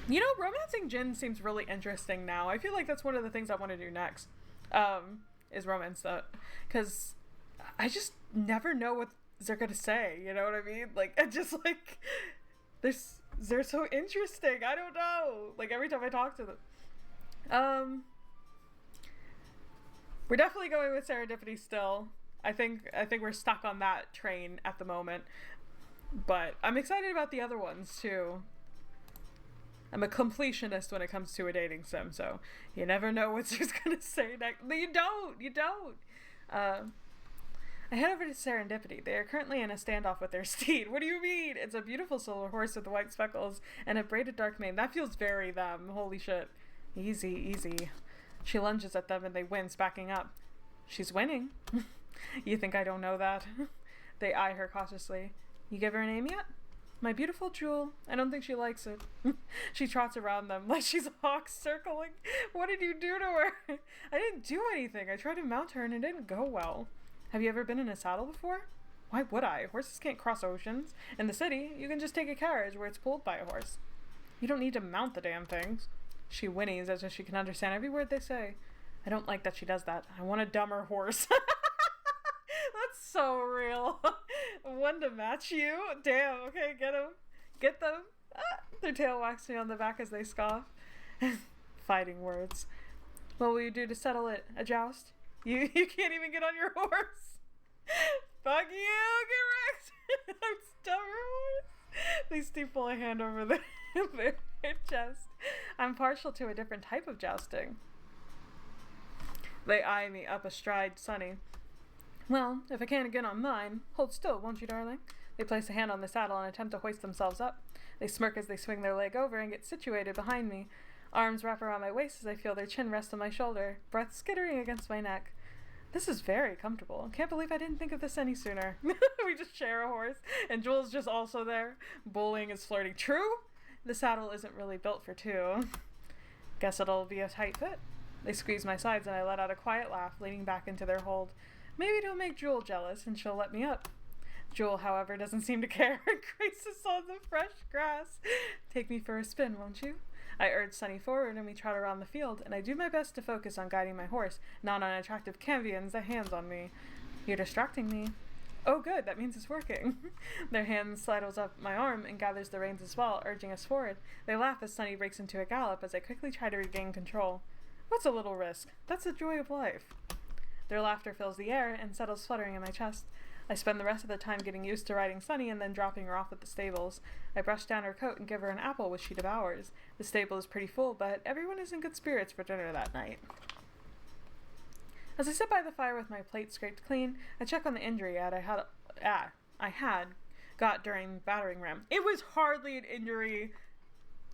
You know, romancing Jin seems really interesting now. I feel like that's one of the things I want to do next. Is romance that, because I just never know what they're gonna say, you know what I mean? Like, I just like they're so interesting. I don't know, like every time I talk to them. We're definitely going with Serendipity still. I think we're stuck on that train at the moment. But I'm excited about the other ones too. I'm a completionist when it comes to a dating sim, so you never know what she's gonna say next. You don't. I head over to Serendipity. They are currently in a standoff with their steed. What do you mean? It's a beautiful silver horse with white speckles and a braided dark mane. That feels very them. Holy shit. Easy. She lunges at them and they wince, backing up. She's winning. You think I don't know that? They eye her cautiously. You give her a name yet? My beautiful Jewel. I don't think she likes it. She trots around them like she's a hawk circling. What did you do to her? I didn't do anything. I tried to mount her and it didn't go well. Have you ever been in a saddle before? Why would I? Horses can't cross oceans. In the city, you can just take a carriage where it's pulled by a horse. You don't need to mount the damn things. She whinnies as if she can understand every word they say. I don't like that she does that. I want a dumber horse. That's so real. One to match you? Damn, okay, get them. Get them. Their tail whacks me on the back as they scoff. Fighting words. What will you do to settle it? A joust? You can't even get on your horse. Fuck you, get wrecked. I'm stubborn horse. They steeple a hand over their chest. I'm partial to a different type of jousting. They eye me up astride Sunny. Well, if I can't get on mine, hold still, won't you, darling? They place a hand on the saddle and attempt to hoist themselves up. They smirk as they swing their leg over and get situated behind me. Arms wrap around my waist as I feel their chin rest on my shoulder, breath skittering against my neck. This is very comfortable. Can't believe I didn't think of this any sooner. We just share a horse, and Jewel's just also there. Bullying is flirting. True? The saddle isn't really built for two. Guess it'll be a tight fit. They squeeze my sides and I let out a quiet laugh, leaning back into their hold. Maybe it'll make Jewel jealous and she'll let me up. Jewel, however, doesn't seem to care and graces on the fresh grass. Take me for a spin, won't you? I urge Sunny forward and we trot around the field, and I do my best to focus on guiding my horse, not on attractive Cambions that hands on me. You're distracting me. Oh good, that means it's working. Their hand sidles up my arm and gathers the reins as well, urging us forward. They laugh as Sunny breaks into a gallop as I quickly try to regain control. What's a little risk? That's the joy of life. Their laughter fills the air and settles fluttering in my chest. I spend the rest of the time getting used to riding Sunny and then dropping her off at the stables. I brush down her coat and give her an apple, which she devours. The stable is pretty full, but everyone is in good spirits for dinner that night. As I sit by the fire with my plate scraped clean, I check on the injury I had got during battering ram. It was hardly an injury.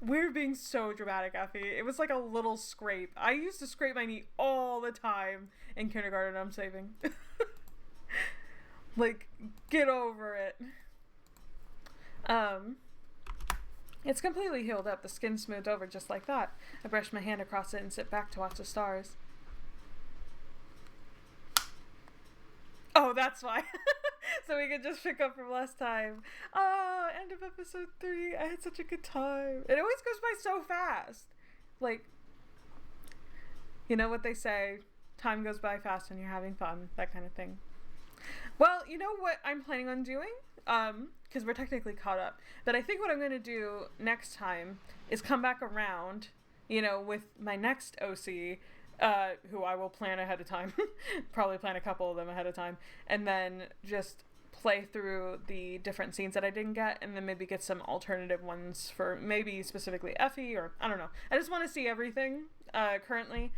We're being so dramatic, Effie. It was like a little scrape. I used to scrape my knee all the time in kindergarten, I'm saving. Like, get over it. It's completely healed up. The skin smoothed over just like that. I brush my hand across it and sit back to watch the stars. Oh, that's why. So we could just pick up from last time. Oh, end of episode 3. I had such a good time. It always goes by so fast. Like, you know what they say, time goes by fast when you're having fun, that kind of thing. Well, you know what I'm planning on doing? Because we're technically caught up. But I think what I'm going to do next time is come back around, you know, with my next OC, who I will plan ahead of time. Probably plan a couple of them ahead of time. And then just play through the different scenes that I didn't get, and then maybe get some alternative ones for maybe specifically Effie, or I don't know. I just want to see everything currently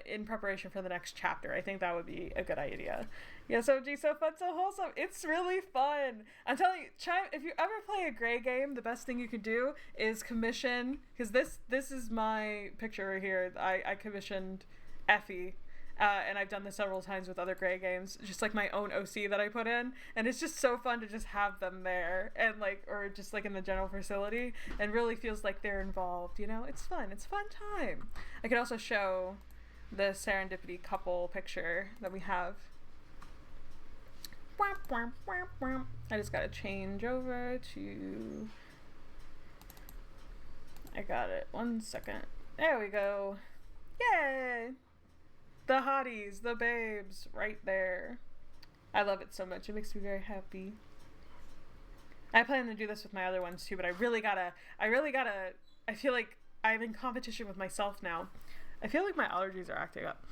in preparation for the next chapter. I think that would be a good idea. Yeah, so OG, so fun, so wholesome. It's really fun. I'm telling you, if you ever play a Grey game, the best thing you can do is commission, because this is my picture right here. I commissioned Effie, and I've done this several times with other Grey games, just like my own OC that I put in, and it's just so fun to just have them there, and like, or just like in the general facility, and really feels like they're involved, you know? It's fun time. I could also show the Serendipity couple picture that we have. I just gotta change over to... I got it. 1 second. There we go. Yay! The hotties, the babes, right there. I love it so much. It makes me very happy. I plan to do this with my other ones too, but I really gotta, I feel like I'm in competition with myself now. I feel like my allergies are acting up.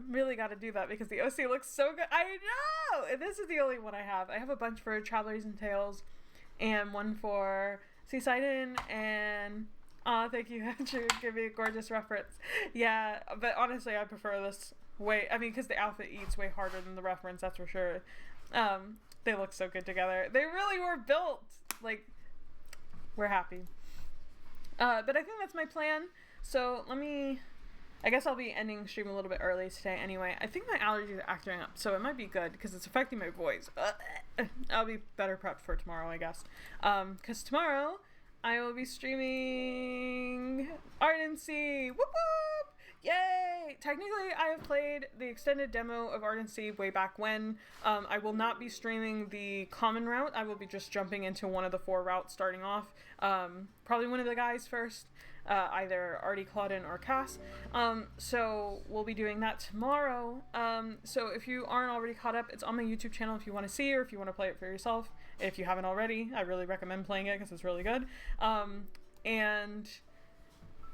Really got to do that because the OC looks so good. I know! And this is the only one I have. I have a bunch for Travelers and Tales and one for Seaside Inn and... Aw, thank you, Andrew. Give me a gorgeous reference. Yeah, but honestly, I prefer this way... I mean, because the outfit eats way harder than the reference, that's for sure. They look so good together. They really were built! Like, we're happy. But I think that's my plan. So, I guess I'll be ending stream a little bit early today anyway. I think my allergies are acting up, so it might be good because it's affecting my voice. I'll be better prepped for tomorrow, I guess. Because tomorrow I will be streaming Ardency! Whoop whoop! Yay! Technically, I have played the extended demo of Ardency way back when. I will not be streaming the common route. I will be just jumping into one of the 4 routes starting off. Probably one of the guys first. Either Artie, Claudin, or Cass. So we'll be doing that tomorrow. So if you aren't already caught up, it's on my YouTube channel if you want to see or if you want to play it for yourself. If you haven't already, I really recommend playing it because it's really good. And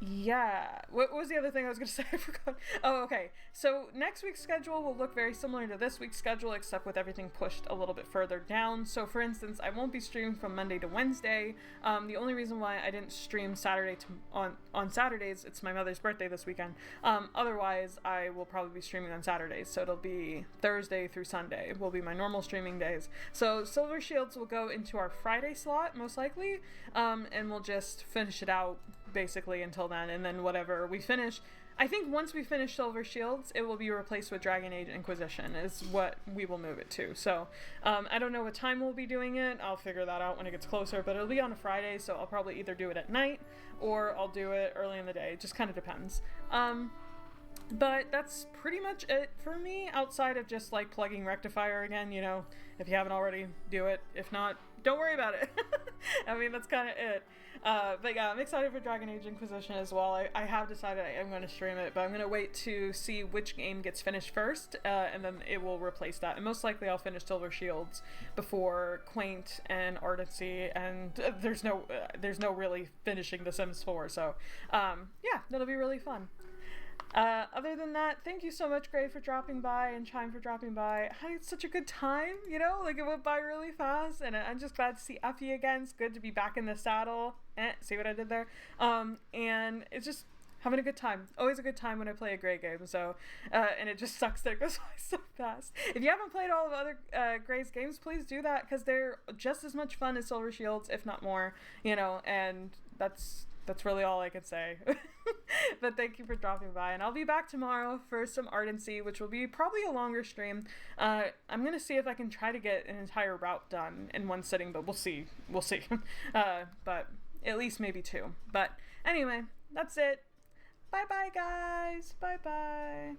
yeah, what was the other thing I was going to say? I forgot. Oh, okay. So next week's schedule will look very similar to this week's schedule, except with everything pushed a little bit further down. So for instance, I won't be streaming from Monday to Wednesday. The only reason why I didn't stream Saturday on Saturdays, it's my mother's birthday this weekend. Otherwise, I will probably be streaming on Saturdays. So it'll be Thursday through Sunday will be my normal streaming days. So Silver Shields will go into our Friday slot, most likely. And we'll just finish it out basically until then, and then whatever we finish, I think once we finish Silver Shields, it will be replaced with Dragon Age Inquisition is what we will move it to. So I don't know what time we'll be doing it. I'll figure that out when it gets closer, but it'll be on a Friday, so I'll probably either do it at night or I'll do it early in the day. It just kind of depends. But that's pretty much it for me, outside of just like plugging Rectifier again. You know, if you haven't already, do it. If not, don't worry about it. I mean, that's kind of it. But yeah, I'm excited for Dragon Age Inquisition as well. I have decided I am going to stream it, but I'm going to wait to see which game gets finished first, and then it will replace that. And most likely I'll finish Silver Shields before Quaint and Ardency, and there's no really finishing The Sims 4, so yeah, that'll be really fun. Other than that, thank you so much, Gray, for dropping by, and Chime for dropping by. I had such a good time, you know, like it went by really fast, and I'm just glad to see Effie again. It's good to be back in the saddle. See what I did there? And it's just having a good time. Always a good time when I play a Gray game, so, and it just sucks that it goes by so fast. If you haven't played all of other Gray's games, please do that, because they're just as much fun as Silver Shields, if not more, you know, and that's really all I could say. But thank you for dropping by, and I'll be back tomorrow for some Ardency, which will be probably a longer stream. I'm gonna see if I can try to get an entire route done in one sitting, but we'll see. But at least maybe 2. But anyway, that's it. Bye bye, guys. Bye bye.